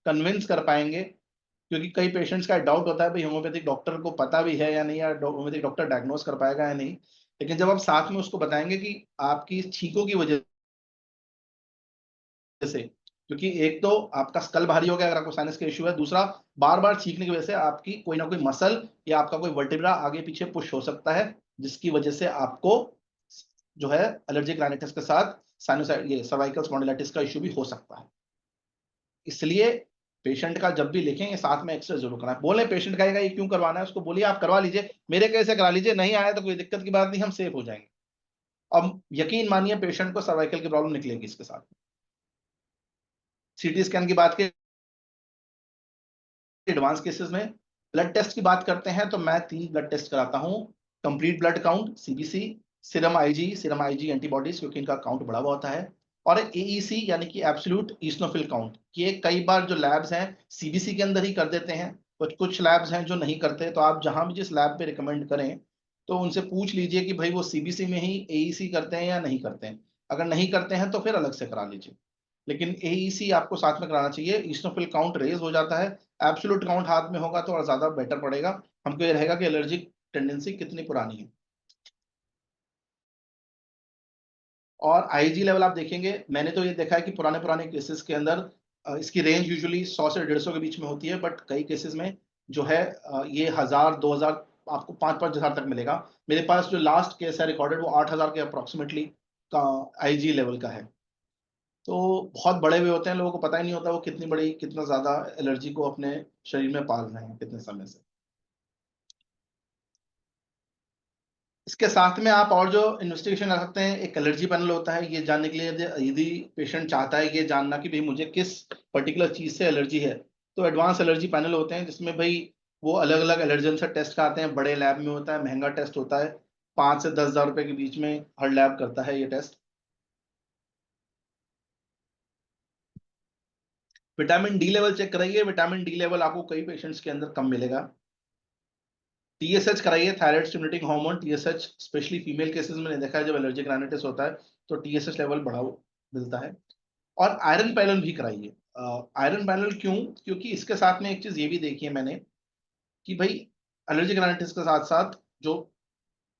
कन्विंस कर पाएंगे, क्योंकि कई पेशेंट्स का डाउट होता है भाई होम्योपैथिक डॉक्टर को पता भी है या नहीं, या होम्योपैथिक डॉक्टर डायग्नोस कर पाएगा या नहीं। लेकिन जब आप साथ में उसको बताएंगे कि आपकी छींकों की वजह से, क्योंकि एक तो आपका स्कल भारी हो गया अगर आपको साइनस का इशू है, दूसरा बार बार छींकने की वजह से आपकी कोई ना कोई मसल या आपका कोई वर्टिब्रा आगे पीछे पुश हो सकता है, जिसकी वजह से आपको जो है एलर्जिक राइनाइटिस के साथ साइनोसाइड, ये सर्वाइकल स्पॉन्डिलाइटिस का इशू भी हो सकता है। इसलिए पेशेंट का जब भी लिखेंगे साथ में एक्सरे जरूर कराएं। बोले पेशेंट कहेगा ये क्यों करवाना है, उसको बोलिए आप करवा लीजिए, मेरे कैसे करा लीजिए, नहीं आया तो कोई दिक्कत की बात नहीं, हम सेफ हो जाएंगे। अब यकीन मानिए पेशेंट को सर्वाइकल की प्रॉब्लम निकलेगी इसके साथ। सीटी स्कैन की बात की, एडवांस केसेस में ब्लड टेस्ट की बात करते हैं, तो मैं 3 ब्लड टेस्ट कराता हूं। Complete blood count CBC, serum IG antibodies, क्योंकि इनका काउंट बड़ा हुआ होता है, और एईसी यानी कि एब्सोल्यूट ईस्नोफिल काउंट। ये कई बार जो लैब्स हैं सीबीसी के अंदर ही कर देते हैं, कुछ लैब्स हैं जो नहीं करते, तो आप जहां भी जिस लैब पे रिकमेंड करें तो उनसे पूछ लीजिए कि भाई वो सीबीसी में ही एईसी करते हैं या नहीं करते हैं। अगर नहीं करते हैं तो फिर अलग से करा लीजिए, लेकिन एईसी आपको साथ में कराना चाहिए। ईस्नोफिल काउंट रेज हो जाता है, एब्सोल्यूट काउंट हाथ में होगा तो और ज्यादा बेटर पड़ेगा। हमको ये रहेगा कि एलर्जिक टेंडेंसी कितनी पुरानी है। और आईजी लेवल आप देखेंगे, मैंने तो ये देखा है कि पुराने पुराने केसेस के अंदर इसकी रेंज यूजुअली 100 से 150 के बीच में होती है, बट कई केसेस में जो है ये 1000 2000, आपको 5-5 हजार तक मिलेगा। मेरे पास जो लास्ट केस है रिकॉर्डेड वो 8000 के अप्रोक्सीमेटली का आईजी लेवल का है। तो बहुत बड़े हुए होते हैं, लोगों को पता ही नहीं होता वो कितनी बड़ी, कितना ज्यादा एलर्जी को अपने शरीर में पाल रहे हैं कितने समय से। इसके साथ में आप और जो इन्वेस्टिगेशन कर सकते हैं, एक एलर्जी पैनल होता है, ये जानने के लिए यदि पेशेंट चाहता है ये जानना कि भाई मुझे किस पर्टिकुलर चीज से एलर्जी है, तो एडवांस एलर्जी पैनल होते हैं जिसमें भाई वो अलग अलग एलर्जन से टेस्ट कराते हैं। बड़े लैब में होता है, महंगा टेस्ट होता है, 5 से 10 हजार रुपए के बीच में हर लैब करता है ये test. Vitamin D level check कराइए, विटामिन डी लेवल आपको कई पेशेंट्स के अंदर कम मिलेगा। टीएसएच कराइए, thyroid stimulating hormone, TSH specially female cases में देखा है जब एलर्जिक राइनाइटिस होता है तो टीएसएच लेवल बढ़ा मिलता है। और आयरन पैनल भी कराइए। आयरन पैनल क्यों? क्योंकि इसके साथ में एक चीज ये भी देखी है मैंने कि भाई एलर्जिक राइनाइटिस के साथ साथ जो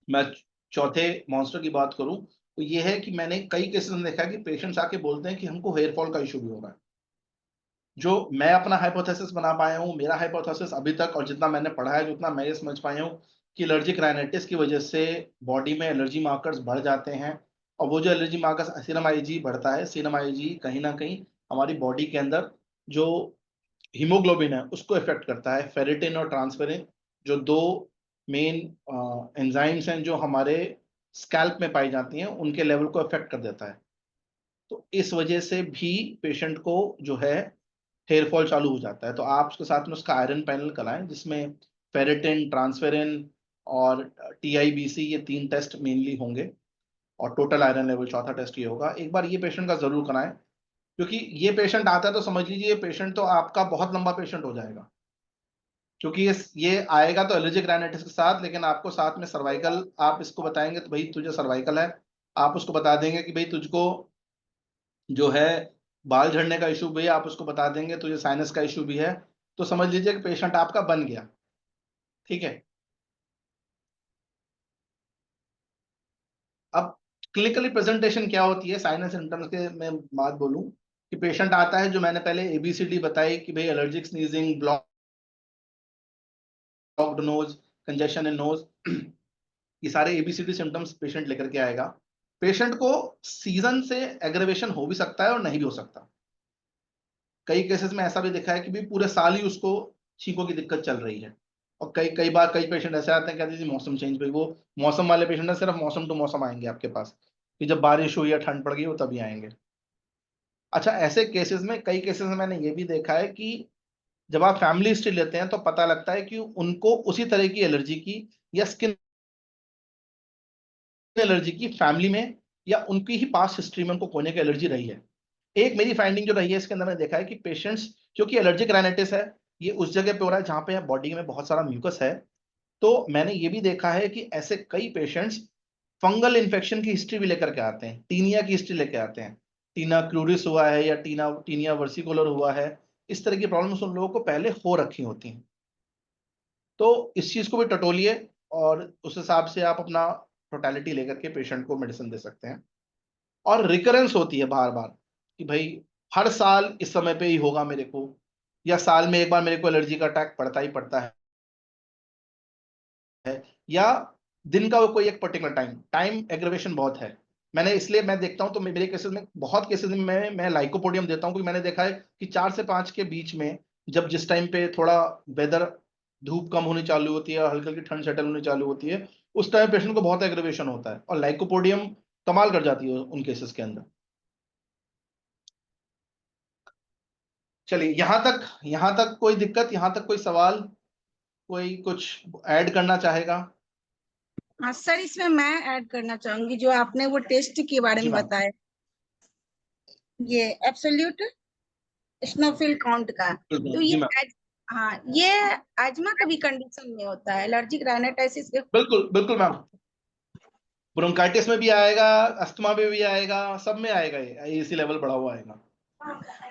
मैं चौथे मॉन्स्टर की बात करूं, तो ये है कि मैंने कई केसेस में देखा है कि पेशेंट्स आके बोलते हैं कि हमको हेयर फॉल का इशू भी हो रहा है। जो मैं अपना हाइपोथेसिस बना पाया हूँ, मेरा हाइपोथेसिस अभी तक और जितना मैंने पढ़ा है, जितना मैं ये समझ पाया हूँ कि एलर्जिक राइनाइटिस की वजह से बॉडी में एलर्जी मार्कर्स बढ़ जाते हैं, और वो जो एलर्जी मार्कर्स सीरम आईजी बढ़ता है, सीरम आईजी कहीं ना कहीं हमारी बॉडी के अंदर जो हीमोग्लोबिन है उसको इफेक्ट करता है। फेरिटिन और ट्रांसफेरिन जो दो मेन एंजाइम्स हैं जो हमारे स्कैल्प में पाई जाती हैं, उनके लेवल को इफेक्ट कर देता है। तो इस वजह से भी पेशेंट को जो है हेयर फॉल चालू हो जाता है। तो आप उसके साथ में उसका आयरन पैनल कराएं, जिसमें फेरेटिन, ट्रांसफेरिन और TIBC, ये 3 टेस्ट मेनली होंगे, और टोटल आयरन लेवल चौथा टेस्ट ये होगा। एक बार ये पेशेंट का जरूर कराएं, क्योंकि ये पेशेंट आता है तो समझ लीजिए ये पेशेंट तो आपका बहुत लंबा पेशेंट हो जाएगा, क्योंकि ये आएगा तो एलर्जिक राइनाइटिस के साथ, लेकिन आपको साथ में सर्वाइकल, आप इसको बताएंगे तो भाई तुझे सर्वाइकल है, आप उसको बता देंगे कि भाई तुझको जो है बाल झड़ने का इशू भी है, आप उसको बता देंगे तुझे साइनस का इशू भी है, तो समझ लीजिए कि पेशेंट आपका बन गया। ठीक है। अब क्लिनिकली प्रेजेंटेशन क्या होती है साइनस सिम्टम्स के, मैं बात बोलूं कि पेशेंट आता है जो मैंने पहले ABCD बताई कि भाई allergic sneezing, blocked nose, congestion in nose, ये सारे ABCD सिम्टम्स पेशेंट लेकर के आएगा। पेशेंट को सीजन से एग्रेवेशन हो भी सकता है और नहीं भी हो सकता। कई केसेस में ऐसा भी देखा है कि भी पूरे साल ही उसको छींकों की दिक्कत चल रही है, और कई बार कई पेशेंट ऐसे आते हैं, कहते हैं जी मौसम चेंज भाई, वो मौसम वाले पेशेंट है, सिर्फ मौसम टू मौसम आएंगे आपके पास, कि जब बारिश हुई या ठंड पड़ गई वो तभी आएंगे। अच्छा, ऐसे केसेस में, कई केसेस में मैंने ये भी देखा है कि जब आप फैमिली हिस्ट्री लेते हैं तो पता लगता है कि उनको उसी तरह की एलर्जी की या स्किन एलर्जी की फैमिली में या उनकी ही पास्ट हिस्ट्री में उनको कोने की एलर्जी रही है। एक मेरी फाइंडिंग जो रही है इसके अंदर मैंने देखा है कि पेशेंट्स, क्योंकि एलर्जिक राइनाइटिस है, ये उस जगह पे हो रहा है जहां पे बॉडी में बहुत सारा म्यूकस है, तो मैंने ये भी देखा है कि ऐसे कई पेशेंट्स फंगल इन्फेक्शन की हिस्ट्री भी लेकर के आते हैं, टीनिया की हिस्ट्री लेके आते हैं, टीना क्रूरिस हुआ है या टीनिया वर्सिकुलर हुआ है, इस तरह की प्रॉब्लम्स उन लोगों को पहले हो रखी होती हैं। तो इस चीज को भी टटोलिए, और उस हिसाब से आप अपना टोटलिटी लेकर के पेशेंट को मेडिसिन दे सकते हैं। और रिकरेंस होती है बार बार कि भाई हर साल इस समय पे ही होगा मेरे को, या साल में एक बार मेरे को एलर्जी का अटैक पड़ता ही पड़ता है, या दिन का वो कोई एक पर्टिकुलर टाइम एग्रेवेशन बहुत है। मैंने इसलिए मैं देखता हूं तो मेरे केसेस में, बहुत केसेस में मैं लाइकोपोडियम देता हूं, क्योंकि मैंने देखा है कि 4 से 5 के बीच में, जब जिस टाइम पे थोड़ा वेदर, धूप कम होनी चालू होती है और हल्की हल्की ठंड सेटल होनी चालू होती है, उस टाइम पेशेंट को बहुत एग्रेवेशन होता है, और लाइकोपोडियम कमाल कर जाती है उन केसेस के अंदर। चलिए, यहां तक कोई दिक्कत, यहां तक कोई सवाल, कोई कुछ ऐड करना चाहेगा? हाँ सर, इसमें मैं ऐड करना चाहूंगी जो आपने वो टेस्ट के बारे जी में मैम। बताया, ये एब्सोल्यूट स्नोफिल काउंट का। तो जी ये मैम। हाँ, ये एजमा का भी कंडीशन में होता है, एलर्जिक राइनाइटिस के। बिल्कुल बिल्कुल मैम, ब्रोंकाइटिस में भी आएगा, अस्थमा में भी आएगा, सब में आएगा, ये AC लेवल बढ़ा हुआ आएगा।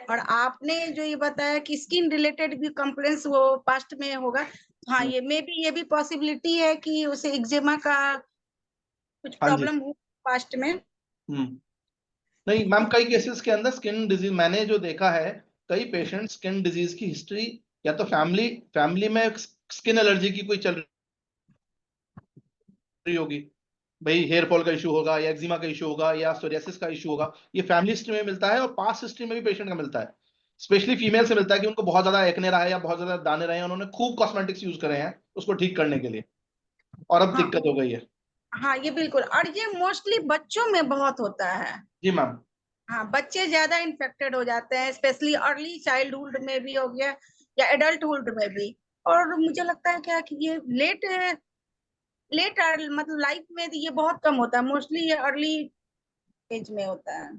और आपने जो ये बताया कि स्किन रिलेटेड भी कंप्लेंट्स वो पास्ट में होगा, हाँ ये मे भी, ये भी पॉसिबिलिटी है कि उसे एक्जिमा का कुछ हाँ जी। प्रॉब्लम हो पास्ट में। नहीं मैम, कई केसेस के अंदर स्किन डिजीज मैंने जो देखा है, कई पेशेंट स्किन डिजीज की हिस्ट्री, या तो फैमिली फैमिली में स्किन एलर्जी की कोई चल रही होगी, भाई हेयर फॉल का इशू होगा या एक्जिमा का इशू होगा या सोरियासिस का इशू होगा, ये फैमिली हिस्ट्री में मिलता है, और पास्ट हिस्ट्री में भी पेशेंट का मिलता है, स्पेशली फीमेल से मिलता है कि उनको बहुत ज्यादा एक्ने रहा है या बहुत ज्यादा दाने रहे हैं, उन्होंने खूब कॉस्मेटिक्स यूज करे हैं उसको ठीक करने के लिए, और अब हाँ दिक्कत हो गई है। हाँ, ये बिल्कुल, और ये मोस्टली बच्चों में बहुत होता है। जी मैम। हाँ, बच्चे ज्यादा इन्फेक्टेड हो जाते हैं, स्पेशली अर्ली चाइल्डहुड में भी हो गया या एडल्टहुड में भी। और मुझे लगता है क्या कि ये लेट लेट मतलब लाइफ में ये बहुत कम होता है, मोस्टली ये अर्ली एज में होता है।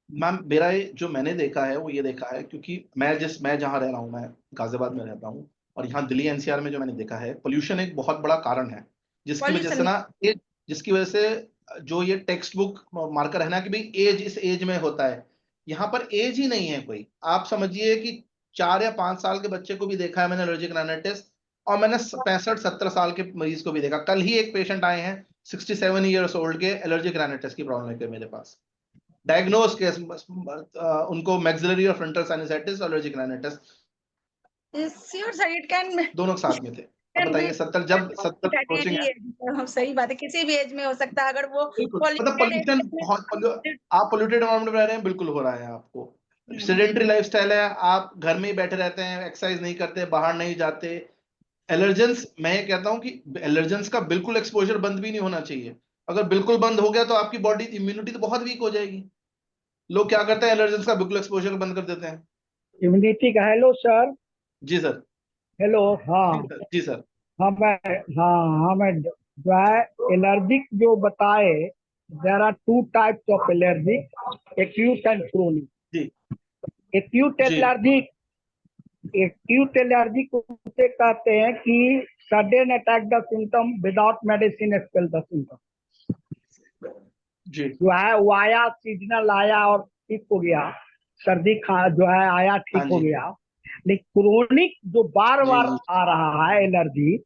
मैम, मेरा ये जो मैंने देखा है वो ये देखा है, क्योंकि मैं जहाँ रह रहा हूँ, मैं गाजियाबाद में रहता हूँ, और यहाँ दिल्ली NCR में जो मैंने देखा है, पोल्यूशन एक बहुत बड़ा कारण है, जिसकी वजह से पॉल्यूशन। ना, ये जिसकी वजह से जो ये टेक्स्ट बुक मार्कर है ना कि भाई एज, इस एज में होता है, यहाँ पर एज ही नहीं है कोई। आप समझिए कि 4 या 5 साल के बच्चे को भी देखा है मैंने एलर्जिक राइनाइटिस, और मैंने 65-70 साल के मरीज को भी देखा। कल ही एक पेशेंट आए हैं 67 ईयर्स ओल्ड के, एलर्जिक राइनाइटिस की प्रॉब्लम लेके मेरे पास, डायग्नोज केस, उनको मैक्सिलरी और frontal sinusitis, allergic rhinitis, sure sir, it can दोनों साथ में थे। अब कैन बी बताइए, 70 अप्रोचिंग है। सही बात है, किसी भी एज में हो सकता है अगर वो बिल्कुल, मतलब पॉल्यूटेड पोल्यूशन बहुत आप पोल्यूटेड एनवायरनमेंट में रह रहे हैं, बिल्कुल हो रहा है आपको। एरिया। सेडेंटरी लाइफस्टाइल है, आप घर में ही बैठे रहते हैं, एक्सरसाइज नहीं करते, बाहर नहीं जाते। एलर्जेंस, मैं ये कहता हूँ कि एलर्जेंस का बिल्कुल एक्सपोजर बंद भी नहीं होना चाहिए। अगर बिल्कुल बंद हो गया तो आपकी बॉडी इम्यूनिटी तो बहुत वीक हो जाएगी। लोग क्या करते हैं, एलर्जेंस का बिल्कुल एक्सपोजर बंद कर देते हैं। इम्यूनिटी का। Hello sir. जी सर। हेलो। हाँ जी सर। जी सर। हाँ मैं हाँ मैं जो है एलर्जिक जो बताए, there are two types of allergic, acute and chronic. जी एक्यूट जी एलर्जिक, एक्यूट एलर्जी को उसे कहते हैं कि sudden attack the symptom without medicine spell the symptom. जी जो है वो आया, सीजनल आया और ठीक हो गया, सर्दी खा जो है आया हाँ ठीक हो जी गया। लेकिन क्रोनिक जो बार जी बार जी आ रहा है एलर्जी,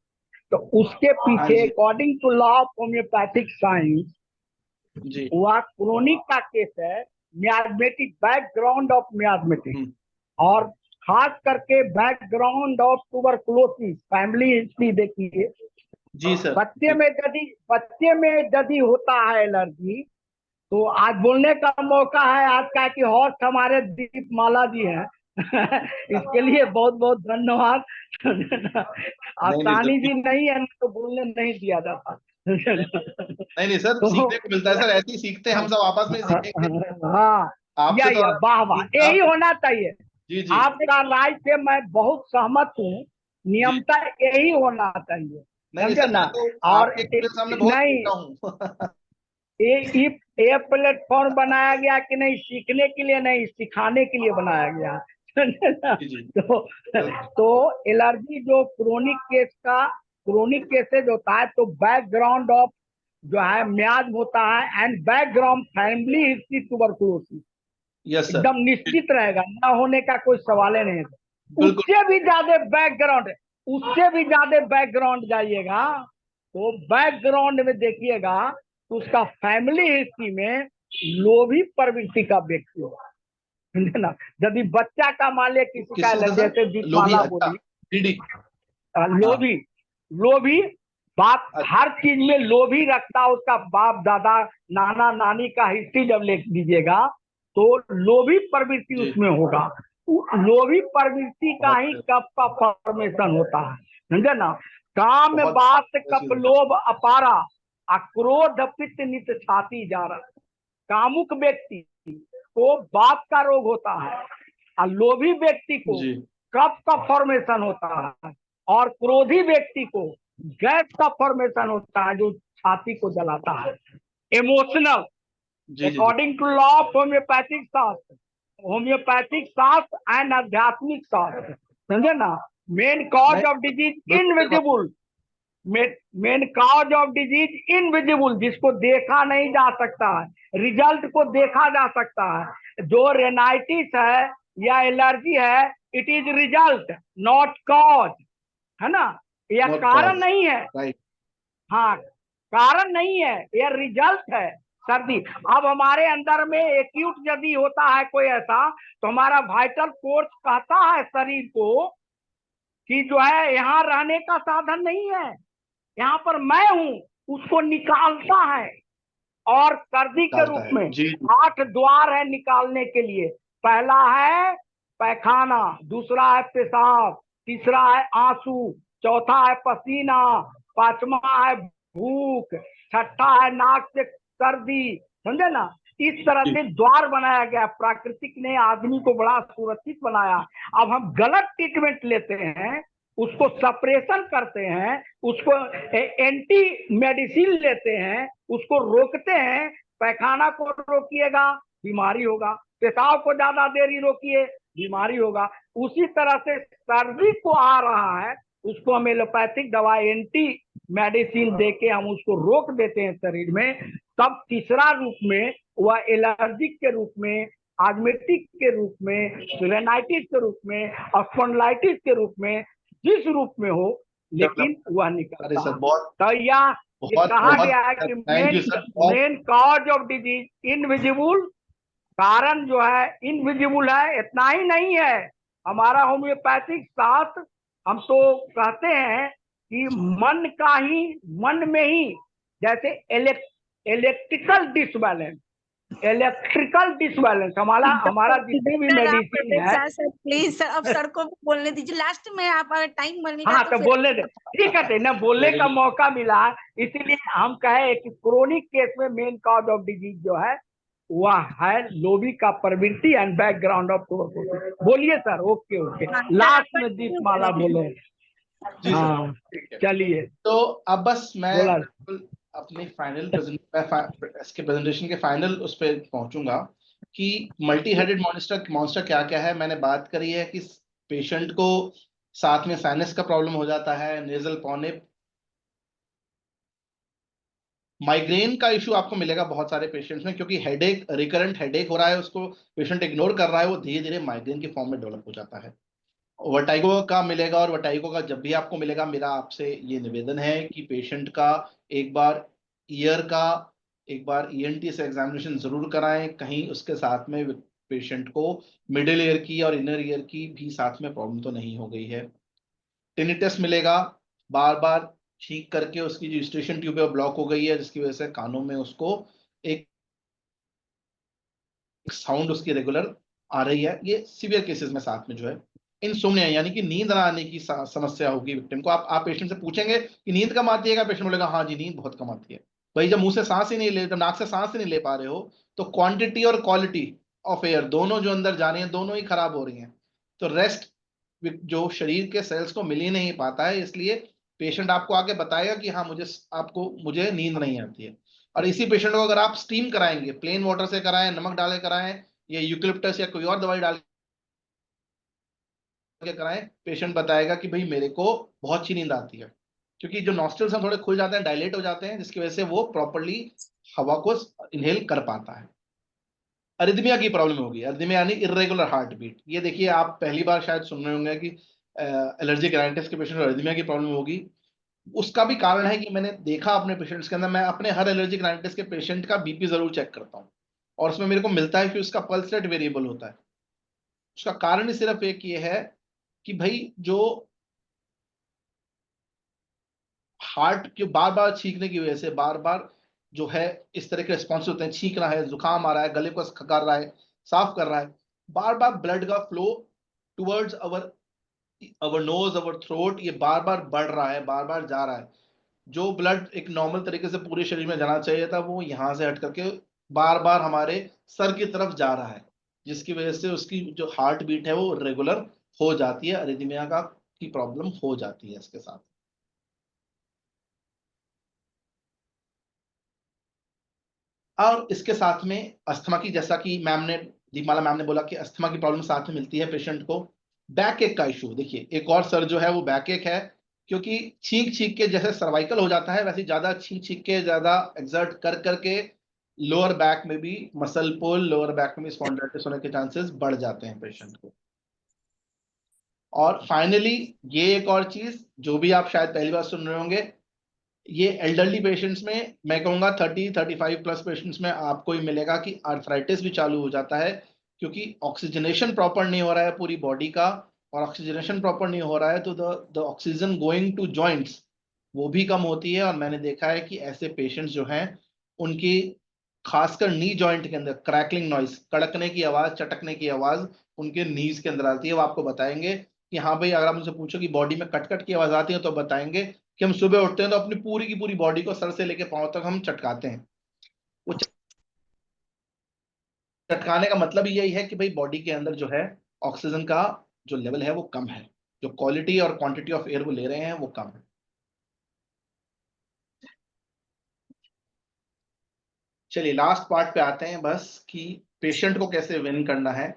तो उसके हाँ पीछे जी according to law of homeopathic science जी वह क्रोनिक का केस है, miasmatic, background of miasmatic, hmm, और खास करके background of tuberculosis, family history देखिए। जी सर। बच्चे में यदि होता है एलर्जी, तो आज बोलने का मौका है, आज का कि होस्ट हमारे दीपमाला जी हैं। इसके लिए बहुत बहुत धन्यवाद। नहीं आसानी सर, जी नहीं है तो बोलने नहीं दिया जाता। नहीं सर, तो सीखने को मिलता है सर, ऐसे ही सीखते हैं हम सब, आपस में ही सीखेंगे। हाँ, आपसे तो वाह वाह, यही आप होना चाहिए। जी जी आपका राय से मैं बहुत सहमत हूँ, जी। नियमता यही होना चाहिए, नहीं नहीं समझे सर, ना। मैं तो और आपके एक्सपीरियंस सामने बहुत नहीं, सीखा हूँ। ये प्लेटफॉर्म बनाया गया कि नहीं सीखने के लिए, नहीं सिखाने के लिए बनाया गया। समझे ना? जी जी तो तो एलर्जी जो क्रोनिक केसेज होता है, तो बैकग्राउंड ऑफ जो है म्याज होता है, and background family history tuberculosis yes sir. एकदम निश्चित रहेगा, ना होने का कोई सवाल ही नहीं है। बिल्कुल। उससे भी ज्यादा बैकग्राउंड, उससे भी ज्यादा बैकग्राउंड जाइएगा, तो बैकग्राउंड में देखिएगा तो उसका फैमिली हिस्ट्री में लोभी प्रवृत्ति का व्यक्ति होगा, समझे ना। यदि बच्चा का मान लिया किसी किस का, चीज का सर? जैसे लोभी, दीपमाला अच्छा। बोली, डीडी। हाँ। लोभी, लोभी बाप अच्छा। हर चीज में लोभी रखता, उसका बाप दादा नाना नानी का हिस्ट्री जब लिख दीजिएगा, तो लोभी प्रवृत्ति जी। उसमें होगा। लोभी प्रवृत्ति का बहुत ही कप का फॉर्मेशन होता है, समझे ना। काम बहुत बात कप चीज है। लोभ अपारा, अक्रोध पित्त नित छाती जा रहा। कामुक व्यक्ति को बात का रोग होता है, और लोभी व्यक्ति को जी कफ का फॉर्मेशन होता है, और क्रोधी व्यक्ति को गैस का फॉर्मेशन होता है जो छाती को जलाता है। इमोशनल, जी जी जी। According to law of homeopathic शास्त्र एंड आध्यात्मिक शास्त्र, समझे ना। मेन कॉज नहीं, ऑफ डिजीज बिल्कुल सही बात। Invisible, main cause of disease invisible, जिसको देखा नहीं जा सकता है, रिजल्ट को देखा जा सकता है। जो रेनाइटिस है या एलर्जी है, it is result not cause, है ना। यह नॉट कारण कॉज। नहीं है, राइट। हाँ कारण नहीं है, यह रिजल्ट है। सर्दी, अब हमारे अंदर में एक्यूट यदि होता है कोई ऐसा, तो हमारा वाइटल फोर्स कहता है शरीर को कि जो है यहाँ रहने का साधन नहीं है, यहाँ पर मैं हूँ, उसको निकालता है। और सर्दी के डालता रूप है में जी। 8 द्वार है निकालने के लिए। पहला है पैखाना, दूसरा है पेशाब, तीसरा है आंसू, चौथा है पसीना, पांचवा है भूख, छठा है नाक से सर्दी, समझे ना। इस तरह जी से द्वार बनाया गया, प्राकृतिक ने आदमी को बड़ा सुरक्षित बनाया। अब हम गलत ट्रीटमेंट लेते हैं, उसको सप्रेशन करते हैं, उसको एंटी मेडिसिन लेते हैं, उसको रोकते हैं। पैखाना को रोकिएगा बीमारी होगा, पेशाब को ज्यादा देरी रोकिए बीमारी होगा। उसी तरह से सर्दी को आ रहा है, उसको हम एलोपैथिक दवा एंटी मेडिसिन देके हम उसको रोक देते हैं शरीर में। तब तीसरा रूप में वह एलर्जिक के रूप में, आजमेटिक के रूप में, रेनाइटिस के रूप में, स्पॉन्डिलाइटिस के रूप में, जिस रूप में हो, लेकिन वह अरे निकलता सर, है। बहुत तो ये बहुत कहा बहुत गया है कि थैंक यू सर। बहुत main cause of disease invisible, कारण जो है इनविजिबल है। इतना ही नहीं है, हमारा होम्योपैथिक शास्त्र हम तो कहते हैं कि मन में ही, जैसे इलेक्ट्रिकल डिसबैलेंस, इलेक्ट्रिकल डिसबैलेंस हमारा जितने भी सर, आप मेडिसिन है। सर प्लीज सर, अब सर को भी बोलने दीजिए, लास्ट में आप अगर टाइम बनेगा हाँ तो तो फिर बोलने दे, ठीक है, ना बोलने Very का good. मौका मिला, इसीलिए हम कहे कि क्रोनिक केस में मेन कॉज ऑफ डिजीज जो है वह है लोबी का प्रवृत्ति एंड बैकग्राउंड ऑफ ट्यूबरकुलोसिस। बोलिए सर। ओके ओके, हाँ, सर, लास्ट आप में continue दीपमाला करें। बोले। जी सर, हाँ ठीक है। चलिए तो अब बस मैं बोला। अपनी फाइनल इसके प्रेजेंटेशन के फाइनल उस पर पहुंचूंगा कि मल्टी हेडेड मॉन्स्टर क्या क्या है। मैंने बात करी है कि पेशेंट को साथ में साइनस का प्रॉब्लम हो जाता है, नेजल पॉनिप, माइग्रेन का इशू आपको मिलेगा बहुत सारे पेशेंट्स में, क्योंकि हेडेक, रिकरेंट हेडेक हो रहा है, उसको पेशेंट इग्नोर कर रहा है, वो धीरे धीरे माइग्रेन की फॉर्म में डेवलप हो जाता है। वर्टाइगो का मिलेगा, और वर्टाइगो का जब भी आपको मिलेगा, मेरा आपसे ये निवेदन है कि पेशेंट का एक बार ईयर का एक बार ईएनटी से एग्जामिनेशन जरूर कराएं, कहीं उसके साथ में पेशेंट को मिडिल ईयर की और इनर ईयर की भी साथ में प्रॉब्लम तो नहीं हो गई है। टिनिटस मिलेगा, बार बार छींक करके उसकी जो स्टेशन ट्यूब है ब्लॉक हो गई है, जिसकी वजह से कानों में उसको एक साउंड उसकी रेगुलर आ रही है। ये सीवियर केसेस में साथ में जो है इनसोम्निया यानी कि नींद ना आने की समस्या होगी विक्टिम को। आप पेशेंट से पूछेंगे कि नींद कम आती है क्या, पेशेंट बोलेगा हाँ जी नींद बहुत कम आती है। भाई जब मुंह से सांस ही नहीं ले, जब नाक से सांस ही नहीं ले पा रहे हो, तो क्वांटिटी और क्वालिटी ऑफ एयर दोनों जो अंदर जा रही हैं दोनों ही खराब हो रही हैं। तो रेस्ट जो शरीर के सेल्स को मिल ही नहीं पाता है, इसलिए पेशेंट आपको आके बताएगा कि हाँ मुझे नींद नहीं आती है। और इसी पेशेंट को अगर आप स्टीम कराएंगे, प्लेन वाटर से कराएं, नमक डाले कराएं, या यूकलिप्टस या कोई और दवाई डाल के कराएं, पेशेंट बताएगा कि भाई मेरे को बहुत अच्छी नींद आती है, क्योंकि जो नॉस्ट्रल्स हैं थोड़े खुल जाते हैं, डायलेट हो जाते हैं, जिसकी वजह से वो प्रॉपरली हवा को इनहेल कर पाता है। अरिदमिया की प्रॉब्लम होगी, अरिदमिया यानी इरेगुलर हार्ट बीट। ये देखिए आप पहली बार शायद सुन रहे होंगे कि एलर्जिक राइनाइटिस के पेशेंट को अरिदमिया की प्रॉब्लम होगी। उसका भी कारण है कि मैंने देखा अपने पेशेंट्स के अंदर, मैं अपने हर एलर्जिक राइनाइटिस के पेशेंट का बीपी जरूर चेक करता हूँ, और उसमें मेरे को मिलता है कि उसका पल्स रेट वेरिएबल होता है। उसका कारण ही सिर्फ एक ये है कि भाई जो हार्ट के बार बार छींकने की वजह से, बार बार जो है इस तरह के रिस्पॉन्स होते हैं, छींकना है, जुकाम आ रहा है, गले को खकार रहा है, साफ कर रहा है, बार बार ब्लड का flow towards our our knows, our throat, ये बार बार बढ़ रहा है, बार बार जा रहा है। जो ब्लड एक नॉर्मल तरीके से पूरे शरीर में जाना चाहिए था, वो यहां से हट करके बार बार हमारे सर की तरफ जा रहा है, जिसकी वजह से उसकी जो हार्ट बीट है वो रेगुलर हो जाती है, अरिदमिया का की प्रॉब्लम हो जाती है इसके साथ। और इसके साथ में अस्थमा की, जैसा कि दीपमाला मैम ने बोला कि अस्थमा की प्रॉब्लम साथ में मिलती है पेशेंट को। बैक एक का इशू देखिए, एक और सर जो है वो बैक एक है, क्योंकि छींक छींक के जैसे सर्वाइकल हो जाता है, वैसे ज्यादा छींक छींक के, ज्यादा एक्सर्ट कर करके लोअर बैक में भी मसल पुल, लोअर बैक में भी स्पॉन्डिलाइटिस होने के चांसेस बढ़ जाते हैं पेशेंट को। और फाइनली ये एक और चीज जो भी आप शायद पहली बार सुन रहे होंगे, ये एल्डरली पेशेंट्स में, मैं कहूंगा 30-35 प्लस पेशेंट्स में आपको ही मिलेगा कि आर्थराइटिस भी चालू हो जाता है, क्योंकि ऑक्सीजनेशन प्रॉपर नहीं हो रहा है पूरी बॉडी का, और ऑक्सीजनेशन प्रॉपर नहीं हो रहा है तो the oxygen going to joints वो भी कम होती है। और मैंने देखा है कि ऐसे पेशेंट्स जो हैं उनकी खासकर नी जॉइंट के अंदर क्रैकलिंग नॉइस, कड़कने की आवाज, चटकने की आवाज उनके नीज के अंदर आती है। वो आपको बताएंगे कि हाँ भाई, अगर आप उनसे पूछो कि बॉडी में कट कट की आवाज आती है, तो बताएंगे कि हम सुबह उठते हैं तो अपनी पूरी की पूरी बॉडी को सर से लेके पांव तक हम चटकाते हैं। वो चटकाने का मतलब यही है कि भाई बॉडी के अंदर जो है ऑक्सीजन का जो लेवल है वो कम है, जो क्वालिटी और क्वांटिटी ऑफ एयर वो ले रहे हैं वो कम है। चलिए लास्ट पार्ट पे आते हैं बस, कि पेशेंट को कैसे विन करना है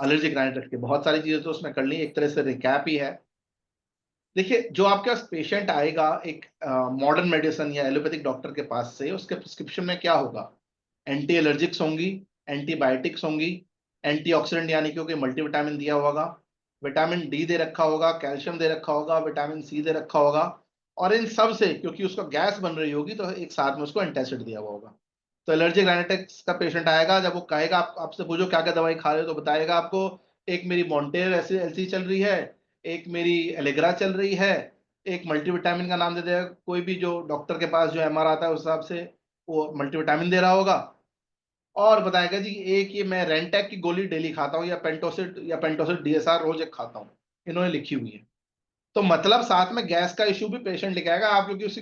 एलर्जिक राइनाइटिस के। बहुत सारी चीजें तो उसमें कर ली, एक तरह से रिकैप ही है। देखिए जो आपके पास पेशेंट आएगा एक मॉडर्न मेडिसिन या एलोपैथिक डॉक्टर के पास से, उसके प्रिस्क्रिप्शन में क्या होगा, एंटी एलर्जिक्स होंगी, एंटीबायोटिक्स होंगी, एंटीऑक्सीडेंट यानी कि कोई मल्टीविटामिन दिया होगा, विटामिन डी दे रखा होगा, कैल्शियम दे रखा होगा, विटामिन सी दे रखा होगा, और इन सब से क्योंकि उसको गैस बन रही होगी तो एक साथ में उसको एंटासिड दिया हुआ होगा। तो एलर्जिक राइनाइटिस का पेशेंट आएगा, जब वो कहेगा, आपसे पूछो क्या क्या दवाई खा रहे हो, तो बताएगा आपको एक मेरी मॉन्टेर ऐसी एलसी चल रही है, एक मेरी एलेग्रा चल रही है, एक मल्टीविटामिन का नाम दे देगा, कोई भी जो डॉक्टर के पास जो एमआर आता है उस हिसाब से वो मल्टीविटामिन दे रहा होगा। और बताएगा जी एक ये मैं रेंटेक की गोली डेली खाता हूँ, या पेंटोसिड DSR रोज एक खाता हूँ, इन्होंने लिखी हुई है। तो मतलब साथ में गैस का इश्यू भी पेशेंट लिखाएगा आप, क्योंकि उसी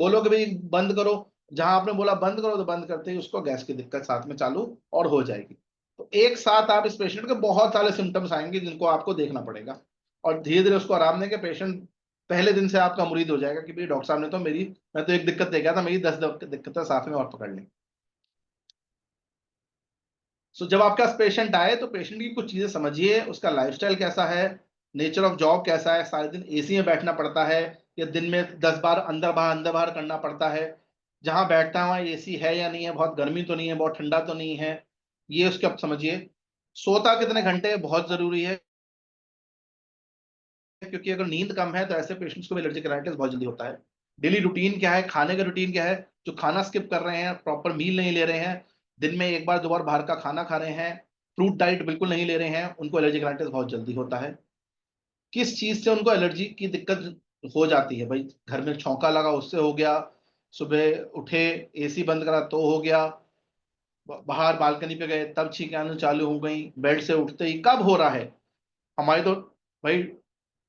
बोलोगे भाई बंद करो, जहां आपने बोला बंद करो तो बंद करते ही उसको गैस की दिक्कत साथ में चालू और हो जाएगी। तो एक साथ आप इस पेशेंट के बहुत सारे सिम्टम्स आएंगे जिनको आपको देखना पड़ेगा, और धीरे धीरे उसको आराम देंगे। पेशेंट पहले दिन से आपका मुरीद हो जाएगा कि भाई डॉक्टर साहब ने तो मैं तो एक दिक्कत दे गया था, मेरी 10 दिक्कतें साथ में और पकड़ ली। सो जब आपके पास पेशेंट आए तो पेशेंट की कुछ चीजें समझिए, उसका लाइफस्टाइल कैसा है, नेचर ऑफ जॉब कैसा है, सारे दिन एसी में बैठना पड़ता है या दिन में 10 बार अंदर बाहर करना पड़ता है, जहां बैठता है वहां एसी है या नहीं है, बहुत गर्मी तो नहीं है, बहुत ठंडा तो नहीं है, ये उसके आप समझिए। सोता कितने घंटे बहुत जरूरी है, क्योंकि अगर नींद कम है तो ऐसे पेशेंट्स को भी एलर्जिक राइटिस बहुत जल्दी होता है। डेली रूटीन क्या है, खाने का रूटीन क्या है, जो खाना स्किप कर रहे हैं, प्रॉपर मील नहीं ले रहे हैं, दिन में एक बार 2 बार बाहर का खाना खा रहे हैं, फ्रूट डाइट बिल्कुल नहीं ले रहे हैं, उनको एलर्जिक राइटिस बहुत जल्दी होता है। किस चीज से उनको एलर्जी की दिक्कत हो जाती है, भाई घर में छौंका लगा उससे हो गया, सुबह उठे एसी बंद करा तो हो गया, बाहर बालकनी पे गए तब छींकें आना चालू हो गई, बेड से उठते ही कब हो रहा है। हमारे तो भाई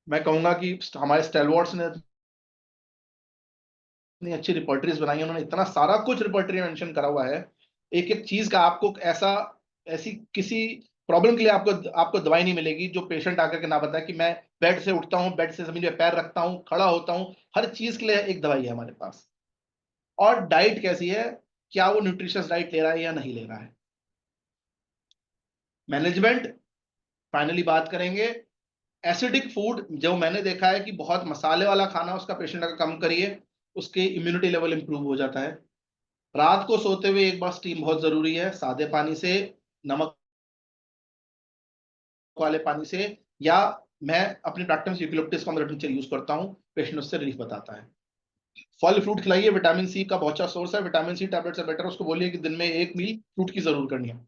मैं कहूंगा कि हमारे स्टेलवॉर्ड्स ने इतनी अच्छी रिपोर्टरीज बनाई है, उन्होंने इतना सारा कुछ रिपोर्टरी मेंशन करा हुआ है, एक एक चीज का आपको ऐसी किसी प्रॉब्लम के लिए आपको आपको दवाई नहीं मिलेगी जो पेशेंट आकर के ना बताए कि मैं बेड से उठता हूँ, बेड से जमीन पे पैर रखता हूँ, खड़ा होता हूँ, हर चीज के लिए एक दवाई है हमारे पास। और डाइट कैसी है, क्या वो न्यूट्रिशियस डाइट ले रहा है या नहीं ले रहा है। मैनेजमेंट फाइनली बात करेंगे। एसिडिक फूड जो मैंने देखा है कि बहुत मसाले वाला खाना उसका पेशेंट अगर कम करिए, उसके इम्यूनिटी लेवल इंप्रूव हो जाता है। रात को सोते हुए एक बार स्टीम बहुत जरूरी है, सादे पानी से, नमक वाले पानी से, या मैं अपनी प्रैक्टिस में यूकेलिप्टस का टिंचर यूज करता हूं, पेशेंट उससे रिलीफ बताता है। फल फ्रूट खिलाइए, विटामिन सी का बहुत अच्छा सोर्स है, विटामिन सी टैबलेट से बेटर उसको बोलिए कि दिन में एक मील फ्रूट की जरूर करनी है।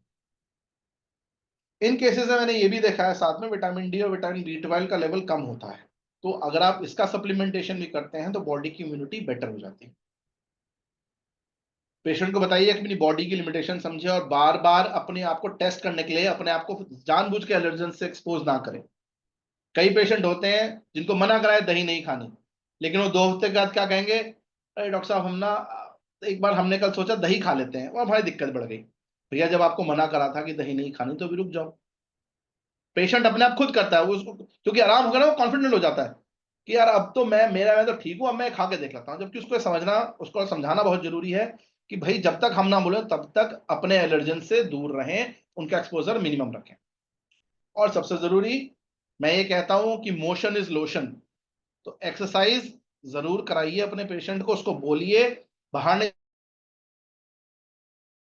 इन केसेस में मैंने ये भी देखा है साथ में विटामिन डी और विटामिन B12 का लेवल कम होता है, तो अगर आप इसका सप्लीमेंटेशन भी करते हैं तो बॉडी की इम्यूनिटी बेटर हो जाती है। पेशेंट को बताइए कि अपनी बॉडी की लिमिटेशन समझे और बार बार अपने आप को टेस्ट करने के लिए अपने आप को जानबूझ के एलर्जन से एक्सपोज ना करें। कई पेशेंट होते हैं जिनको मना कराए दही नहीं खानी, लेकिन वो 2 हफ्ते के बाद क्या कहेंगे, अरे डॉक्टर साहब हम ना एक बार हमने कल सोचा दही खा लेते हैं और हमारी दिक्कत बढ़ गई। भैया जब आपको मना करा था कि दही नहीं खानी तो भी रुक जाओ। पेशेंट अपने आप खुद करता है वो, उसको क्योंकि आराम होगा ना वो कॉन्फिडेंट हो जाता है कि यार अब तो मैं तो ठीक हूँ, अब मैं खा के देख लेता हूँ। जबकि उसको समझना, उसको समझाना बहुत जरूरी है कि भाई जब तक हम ना बोले तब तक अपने एलर्जन से दूर रहें, उनका एक्सपोजर मिनिमम रखें। और सबसे जरूरी मैं ये कहता हूं कि मोशन इज लोशन, तो एक्सरसाइज जरूर कराइए अपने पेशेंट को, उसको बोलिए बाहर नहीं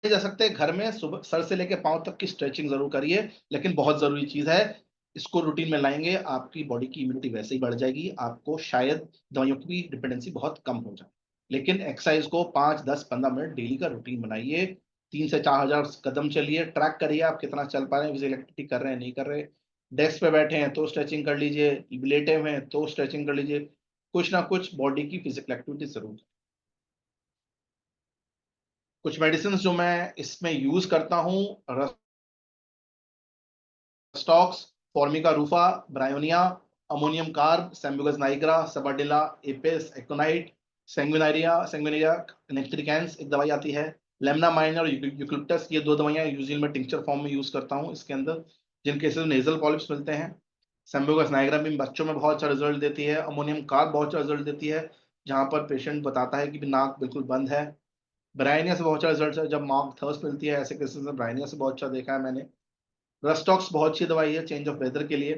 जा सकते, घर में सुबह सर से लेकर पांव तक की स्ट्रेचिंग जरूर करिए, लेकिन बहुत जरूरी चीज है, इसको रूटीन में लाएंगे आपकी बॉडी की इम्यूनिटी वैसे ही बढ़ जाएगी, आपको शायद दवाइयों की डिपेंडेंसी बहुत कम हो जाए। लेकिन एक्सरसाइज को 5, 10, 15 मिनट डेली का रूटीन बनाइए, 3 से 4 हजार कदम चलिए, ट्रैक करिए आप कितना चल पा रहे हैं, फिजिकल एक्टिविटी कर रहे हैं नहीं कर रहे, डेस्क पे बैठे हैं तो स्ट्रेचिंग कर लीजिए, लेटे हुए हैं तो स्ट्रेचिंग कर लीजिए, कुछ ना कुछ बॉडी की फिजिकल एक्टिविटी जरूर। कुछ मेडिसिन जो मैं इसमें यूज करता हूँ, rhus tox, formica rufa, bryonia, ammonium carb, sambucus nigra, sabadilla, apis, aconite, sanguinaria नेक्ट्रिकैंस एक दवाई आती है, लेमनामाइन और यूकलिप्टस, ये 2 दवाइयां यूजुअली मैं टिंचर फॉर्म में यूज करता हूँ इसके अंदर, जिन केसेस में नेजल पॉलिप्स मिलते हैं। सेम्बुगस नाइग्रा भी बच्चों में बहुत अच्छा रिजल्ट देती है, अमोनियम कार्ब बहुत अच्छा रिजल्ट देती है जहां पर पेशेंट बताता है कि नाक बिल्कुल बंद है। ब्रायनिया से बहुत अच्छा रिजल्ट है जब माउथ थर्स्ट मिलती है, ऐसे केसेस में ब्रायनिया से बहुत अच्छा देखा है मैंने। रस्टॉक्स बहुत अच्छी दवाई है चेंज ऑफ वेदर के लिए।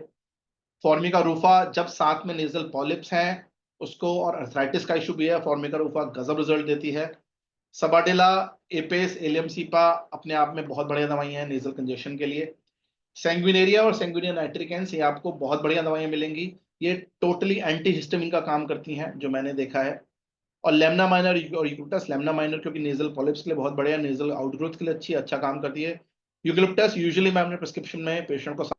फॉर्मिका रूफा जब साथ में नेजल पॉलिप्स हैं उसको, और अर्थराइटिस का इशू भी है, फॉर्मिका रूफा गजब रिजल्ट देती है। सबाडेला, एपेस, एलियम सीपा अपने आप में बहुत बढ़िया दवाइयां हैं नेजल कंजेशन के लिए। सेंगुइनेरिया और सेंगुइनिया नाइट्रिकेंस ये आपको बहुत बढ़िया दवाइयां मिलेंगी, ये टोटली एंटी हिस्टामिन का काम करती हैं जो मैंने देखा है। और लेमना माइनर और यूक्लिप्टस, लेमना माइनर क्योंकि नेजल पॉलिप्स के लिए बहुत बढ़िया, नेजल आउटग्रोथ के लिए अच्छा काम करती है। यूक्लिप्टस यूजुअली मैं अपने प्रिस्क्रिप्शन में पेशेंट को साथ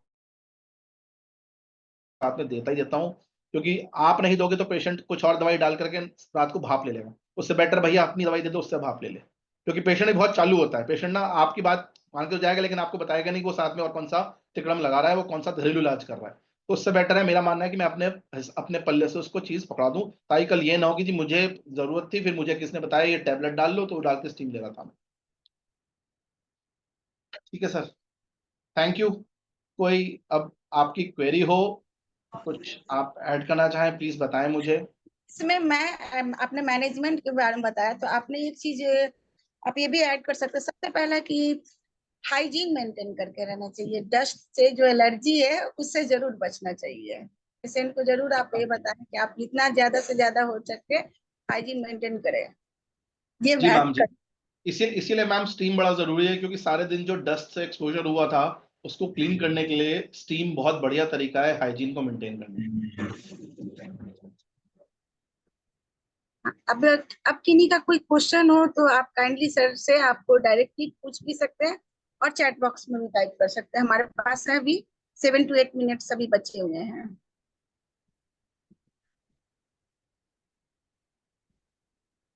में देता ही देता हूँ, क्योंकि आप नहीं दोगे तो पेशेंट कुछ और दवाई डाल करके रात को भाप ले लेगा, उससे बेटर भैया अपनी दवाई दे दो उससे भाप ले ले। क्योंकि पेशेंट बहुत चालू होता है, पेशेंट ना आपकी बात मान के जाएगा लेकिन आपको बताएगा नहीं कि वो साथ में और कौन सा तिकड़म लगा रहा है, वो कौन सा घरेलू इलाज कर रहा है। तो उससे बेटर है, मेरा मानना है कि मैं अपने पल्ले से उसको चीज पकड़ा दूं, ताकि कल ये ना हो कि जी मुझे जरूरत थी, फिर मुझे किसने बताया ये टैबलेट डाल लो, तो वो डाल के स्टीम ले रहा था। ठीक है सर, थैंक यू। कोई अब आपकी क्वेरी हो, कुछ आप ऐड करना चाहें, प्लीज बताएं मुझे। इसमें मैं अपने मैनेजमेंट के बारे में बताया, तो आपने एक चीज आप ये भी ऐड कर सकते हैं। सबसे पहला कि हाइजीन मेंटेन करके रहना चाहिए। डस्ट से जो एलर्जी है उससे जरूर बचना चाहिए। पेशेंट को जरूर आप ये बताएं कि आप जितना ज्यादा से ज्यादा हो सके हाइजीन मेंटेन करें। ये जी मैं मैम जी, इसीलिए मैम स्टीम बड़ा जरूरी है, क्योंकि सारे दिन जो डस्ट से एक्सपोजर हुआ था उसको क्लीन करने के लिए स्टीम बहुत बढ़िया तरीका है हाइजीन को मेंटेन करने का। अब किन्हीं का कोई क्वेश्चन हो तो आप काइंडली सर से आपको डायरेक्टली पूछ भी सकते हैं और चैट बॉक्स में भी टाइप कर सकते हैं। हमारे पास है अभी 7 to 8 मिनट्स अभी बचे हुए हैं।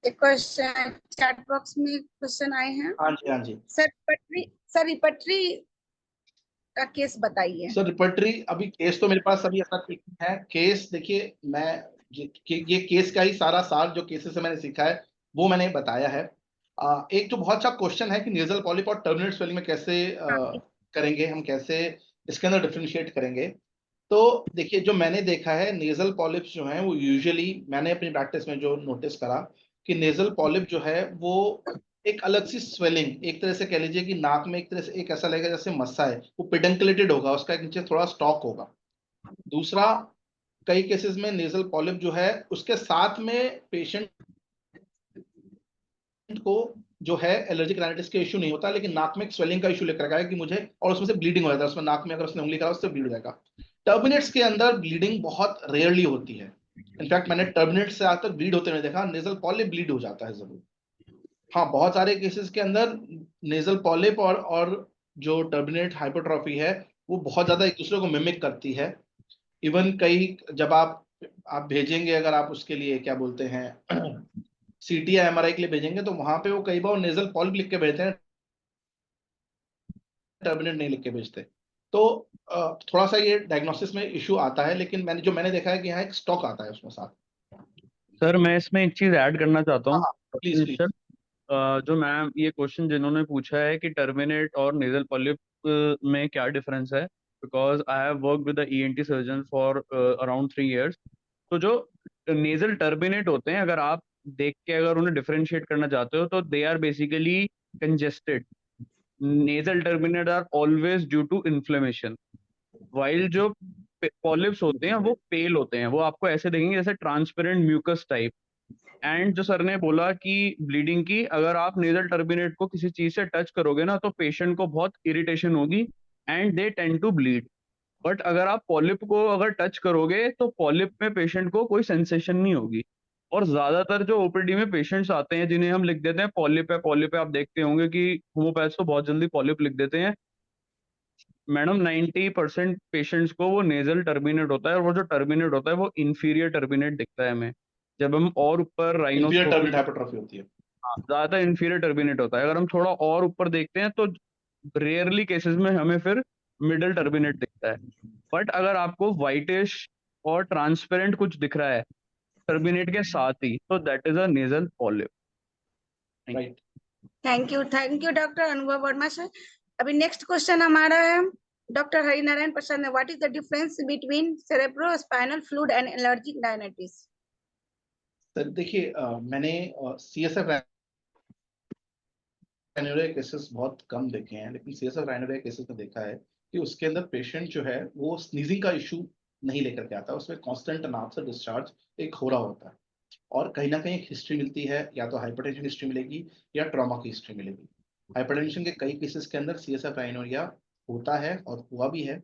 एक क्वेश्चन चैट बॉक्स में क्वेश्चन आए हैं। हाँ जी, हाँ जी सर रिपटरी का केस बताइए। सर। रिपर्टरी अभी केस तो मेरे पास अभी ऐसा ठीक है। केस देखिए, मैं ये केस का ही सारा सार जो केसेस से मैंने सीखा है वो मैंने बताया है। एक जो बहुत अच्छा क्वेश्चन है कि नेजल पॉलिप और टर्मिनेट स्वेलिंग में कैसे हाँ, करेंगे, हम कैसे इसके अंदर डिफरेंशिएट करेंगे। तो देखिए, जो मैंने देखा है नेजल पॉलिप्स जो हैं वो यूजुअली, मैंने अपनी प्रैक्टिस में जो नोटिस करा कि नेजल पॉलिप जो है वो एक अलग सी स्वेलिंग, एक तरह से कह लीजिए कि नाक में एक तरह से एक ऐसा लगेगा जैसे मस्सा है, वो पेडंकुलेटेड होगा, उसका एक नीचे थोड़ा स्टॉक होगा। दूसरा, कई केसेस में नेजल पॉलिप जो है उसके साथ में पेशेंट को जो है एलर्जिक राइनाइटिस का इशू नहीं होता, लेकिन नाक में एक स्वेलिंग का इशू लेकर रखा है कि मुझे, और उसमें से ब्लीडिंग हो जाता है, उसमें नाक में अगर उसने उंगली करा उससे ब्लीड हो जाएगा। टर्मिनेट्स के अंदर ब्लीडिंग बहुत रेयरली होती है। इनफैक्ट मैंने टर्मिनेट से आज तक ब्लीड होते हुए देखा, नेजल पॉलिप ब्लीड हो जाता है जरूर। हाँ, बहुत सारे केसेस के अंदर नेजल पॉलिप और जो टर्मिनेट हाइपरट्रॉफी है वो बहुत ज्यादा एक दूसरे को मिमिक करती है। इवन कई, जब आप भेजेंगे, अगर आप उसके लिए क्या बोलते हैं सीटी या एमआरआई के लिए भेजेंगे, तो वहां पे वो कई बार नेजल पॉलिप लिख के भेजते हैं, टर्मिनेट नहीं लिख के भेजते। तो थोड़ा सा ये डायग्नोसिस में इशू आता है, लेकिन मैंने देखा है कि यहाँ एक स्टॉक आता है उसमें साथ। सर मैं इसमें एक चीज ऐड करना चाहता हाँ हूँ। हाँ, प्लीज सर, प्लीज। जो मैम ये क्वेश्चन जिन्होंने पूछा है कि टर्मिनेट और नेजल पॉलिप में क्या डिफरेंस है, because I have work with the ENT surgeon for around 3 years। तो जो नेजल टर्मिनेट होते हैं, अगर आप देख के अगर उन्हें डिफरेंशिएट करना चाहते हो, तो they are basically congested. Nasal turbinate are always due to inflammation, while जो पॉलिप्स होते हैं वो पेल होते हैं, वो आपको ऐसे देखेंगे जैसे ट्रांसपेरेंट म्यूकस टाइप। एंड जो सर ने बोला कि ब्लीडिंग की, अगर आप नेजल टर्मिनेट को किसी चीज से टच करोगे ना, तो पेशेंट को बहुत इरिटेशन होगी and they tend to bleed. But अगर आप पॉलिप को अगर टच करोगे तो पॉलिप में पेशेंट को कोई सेंसेशन नहीं होगी। और ज्यादातर जो ओपीडी में पेशेंट्स आते हैं जिन्हें हम लिख देते हैं पॉलिप है पॉलिप है, आप देखते होंगे कि होम्योपैथ्स तो बहुत जल्दी पॉलिप लिख देते हैं। मैडम 90% पेशेंट्स को वो नेजल टर्मिनेट होता है, और वो जो टर्मिनेट होता है वो इंफीरियर टर्मिनेट दिखता है हमें। जब हम और ऊपर इंफीरियर राइनोस्कोपी, टर्मिनेट हाइपरट्रॉफी होती है। हाँ, ज्यादातर इंफीरियर टर्मिनेट होता है। अगर हम थोड़ा और ऊपर देखते हैं तो रेयरली केसेस में हमें फिर मिडल टर्मिनेट दिखता है। बट अगर आपको व्हाइटिश और ट्रांसपेरेंट कुछ दिख रहा है टर्मिनेट के साथ ही, तो that is a nasal polyp. Right. Thank you doctor अनुभव वर्मा सर। अभी नेक्स्ट क्वेश्चन हमारा है डॉक्टर हरिनारायण प्रसाद ने। What is the difference between cerebrospinal fluid and allergic rhinitis? Sir देखिए, मैंने सीएसएफ राइनोरिया केसेस बहुत कम देखे हैं, लेकिन सीएसएफ राइनोरिया केसेस में देखा है कि उसके अंदर पेशेंट जो है वो स्नीजिंग का इशू नहीं लेकर के आता, उसमें कांस्टेंट नाक से डिस्चार्ज एक हो रहा होता है। और कहीं ना कहीं एक हिस्ट्री मिलती है, या तो हाइपरटेंशन हिस्ट्री मिलेगी या ट्रॉमा की हिस्ट्री मिलेगी। हाइपरटेंशन के कई केसेस के अंदर सीएसएफ राइनोरिया होता है और हुआ भी है,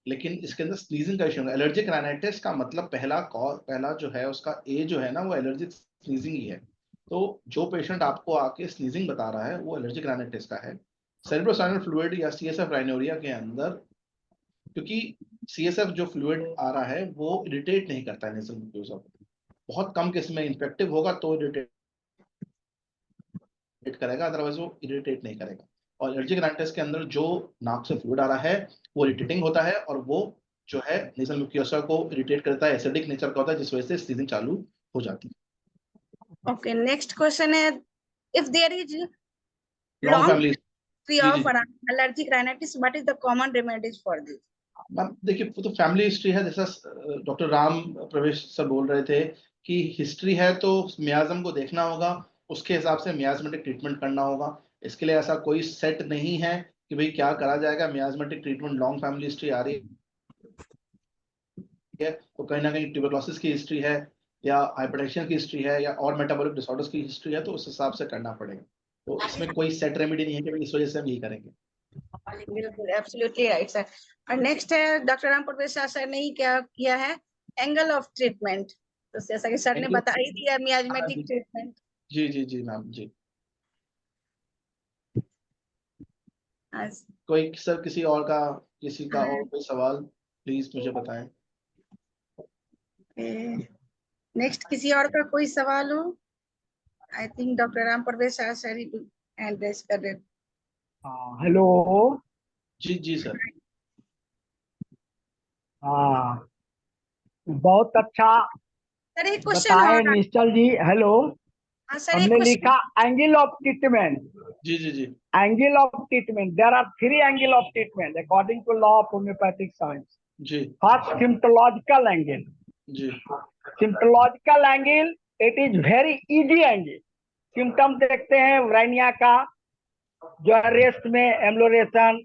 लेकिन इसके अंदर स्नीजिंग का इशू है। एलर्जिक राइनाइटिस का मतलब पहला जो है उसका ए जो है ना, वो एलर्जिक स्नीजिंग ही है। तो जो पेशेंट आपको आके स्नीजिंग बता रहा है वो एलर्जिक राइनाइटिस का है। सेरेब्रोस्पाइनल फ्लूइड या सीएसएफ राइनोरिया के अंदर, क्योंकि सीएसएफ जो फ्लूइड आ रहा है वो इरिटेट नहीं करता है नेजल म्यूकोसा को, बहुत कम केस में इन्फेक्टिव होगा तो इरिटेट करेगा, अदरवाइज वो इरिटेट नहीं करेगा। और एलर्जिक राइनाइटिस के अंदर जो नाक से फ्लूइड आ रहा है वो इरिटेटिंग होता है, और वो जो है नेजल म्यूकोसा को इरिटेट करता है, एसिडिक नेचर का होता है, जिस वजह से स्नीजिंग चालू हो जाती है। Okay, next question है, if there is long long family. history जी of जी allergic rhinitis, what is the common remedies for this? Ma'am देखिए, वो तो फैमिली हिस्ट्री है, जैसा डॉक्टर राम प्रवेश सर बोल रहे थे कि हिस्ट्री है तो मियाज्म को देखना होगा, उसके हिसाब से मियाज्मेटिक ट्रीटमेंट करना होगा। इसके लिए ऐसा कोई सेट नहीं है कि भाई क्या करा जाएगा। मियाज्मेटिक ट्रीटमेंट, लॉन्ग फैमिली हिस्ट्री आ रही है तो कहीं ना कहीं ट्यूबरकुलोसिस की हिस्ट्री है या हाइपरटेंशन की हिस्ट्री है या और मेटाबॉलिक डिसऑर्डर्स की हिस्ट्री है, तो उस हिसाब से करना पड़ेगा। तो इसमें कोई सेट रेमेडी नहीं है कि भाई इस वजह से हम यही करेंगे। बिल्कुल, एब्सोल्युटली राइट सर। और नेक्स्ट है, डॉक्टर राम प्रवेश सर ने ही क्या किया है, एंगल ऑफ ट्रीटमेंट। तो जैसा कि सर ने बता ही दिया, मियाज्मेटिक ट्रीटमेंट। जी जी जी मैम जी। कोई सर किसी का और कोई सवाल प्लीज मुझे बताएं। नेक्स्ट किसी और का कोई सवाल हो? आई थिंक डॉक्टर राम प्रवेश सर ही हैंड रेज कर रहे। हेलो। जी जी सर। हाँ, बहुत अच्छा सर एक क्वेश्चन बताए और। निश्चल जी। हेलो। हाँ सर, एक हमने क्वेश्चन। लिखा एंगल ऑफ ट्रीटमेंट। जी जी जी angle of treatment, there are 3 angle of treatment according to law of homeopathic science. जी फर्स्ट, सिम्टोलॉजिकल एंगल। जी symptomological angle, it is very easy angle. Symptom देखते हैं व्राइनिया का, जो है रेस्ट में एम्लोरेशन,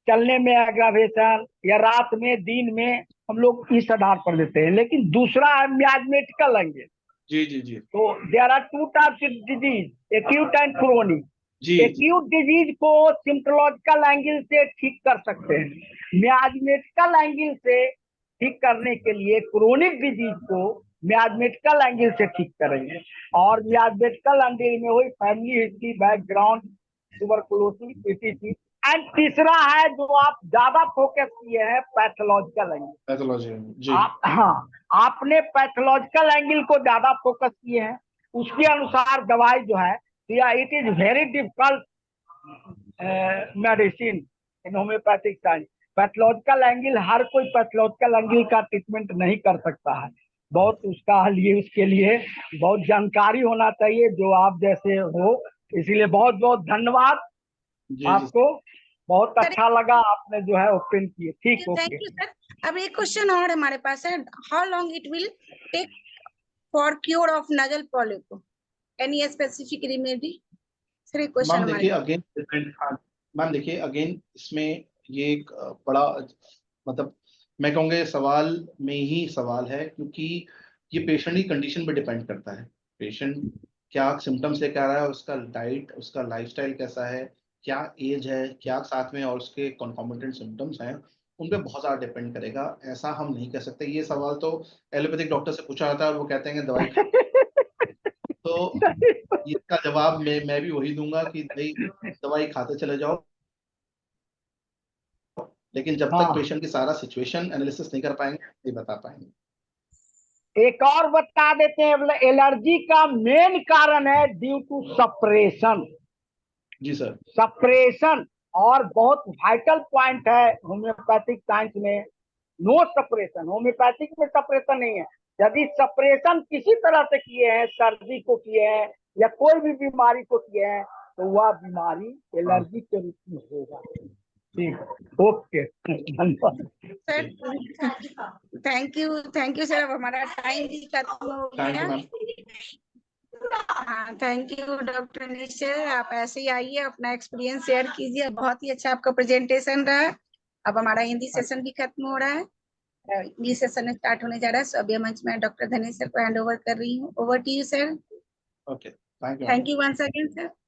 चलने में एग्रावेशन, या रात में दिन में, हम लोग इस आधार पर देते हैं। लेकिन दूसरा है मियाज्मेटिकल एंगल। जी जी जी तो there are 2 types of disease, acute and chronic. जी एक्यूट डिजीज को सिम्टोलॉजिकल एंगल से ठीक कर सकते हैं। मियाज्मेटिकल एंगल से ठीक करने के लिए क्रोनिक डिजीज को मियाज्मेटिकल एंगल से ठीक करेंगे। और मियाज्मेटिकल एंगल में वही family history, background, tuberculosis, PTC. And तीसरा है जो आप ज्यादा फोकस किए हैं, पैथोलॉजिकल एंगल। पैथोलॉजी जी हाँ, आपने पैथोलॉजिकल एंगल को ज्यादा फोकस किए हैं। उसके अनुसार दवाई जो है, it is very difficult medicine in homeopathic science. Pathological angle, हर कोई पैथोलॉजिकल एंगल का ट्रीटमेंट नहीं कर सकता है। बहुत उसका लिए, उसके लिए बहुत जानकारी होना चाहिए, जो आप जैसे हो। इसीलिए बहुत बहुत धन्यवाद जी आपको। बहुत अच्छा लगा आपने जो है ओपन किए। ठीक, थैंक ओके। You sir. अब एक क्वेश्चन और हमारे पास है, how long it will take for cure of nasal polyp, any specific remedy? Sir एक क्वेश्चन मैम हमारे देखिए अगेन डिपेंड। हाँ मैम देखिए अगेन इसमें ये एक बड़ा मतलब मैं कहूँगा ये सवाल में ही सवाल है, क्योंकि ये पेशेंट की कंडीशन पे डिपेंड करता है। पेशेंट क्या सिम्टम्स लेकर आ रहा है, उसका डाइट, उसका लाइफस्टाइल कैसा है, क्या एज है, क्या साथ में और उसके कॉन्कॉमिटेंट सिम्टम्स हैं, उन पे बहुत ज़्यादा डिपेंड करेगा। ऐसा हम नहीं कह सकते। ये सवाल तो एलोपैथिक डॉक्टर से पूछा जाता है और वो कहते हैं कि दवाई खा। तो इसका जवाब मैं भी वही दूंगा कि भाई दवाई खाते चले जाओ, लेकिन जब तक हाँ, पेशेंट की सारा सिचुएशन एनालिसिस नहीं कर पाएंगे नहीं बता पाएंगे। एक और बता देते हैं, एलर्जी का मेन कारण है ड्यू टू सप्रेशन। जी सर। सप्रेशन, और बहुत वाइटल पॉइंट है होम्योपैथिक साइंस में, नो सप्रेशन। होम्योपैथिक में सप्रेशन नहीं है। यदि सप्रेशन किसी तरह से किए हैं, सर्दी को किए हैं या कोई भी बीमारी को किए हैं, तो वह बीमारी एलर्जी के रूप में होगा। ठीक, ओके, धन्यवाद सर। Thank you sir. अब हमारा टाइम भी खत्म हो थैंक गया। You ma'am. हाँ, थैंक यू डॉक्टर निश्चल। आप ऐसे ही आइए, अपना एक्सपीरियंस शेयर कीजिए। बहुत ही अच्छा आपका प्रेजेंटेशन रहा। अब हमारा हिंदी सेशन भी खत्म हो रहा है, इंग्लिश सेशन स्टार्ट होने जा रहा है। सो अभी मंच में डॉक्टर धनेश सर को हैंड ओवर कर रही हूँ। Over to you sir. Okay thank you. Thank you once again sir.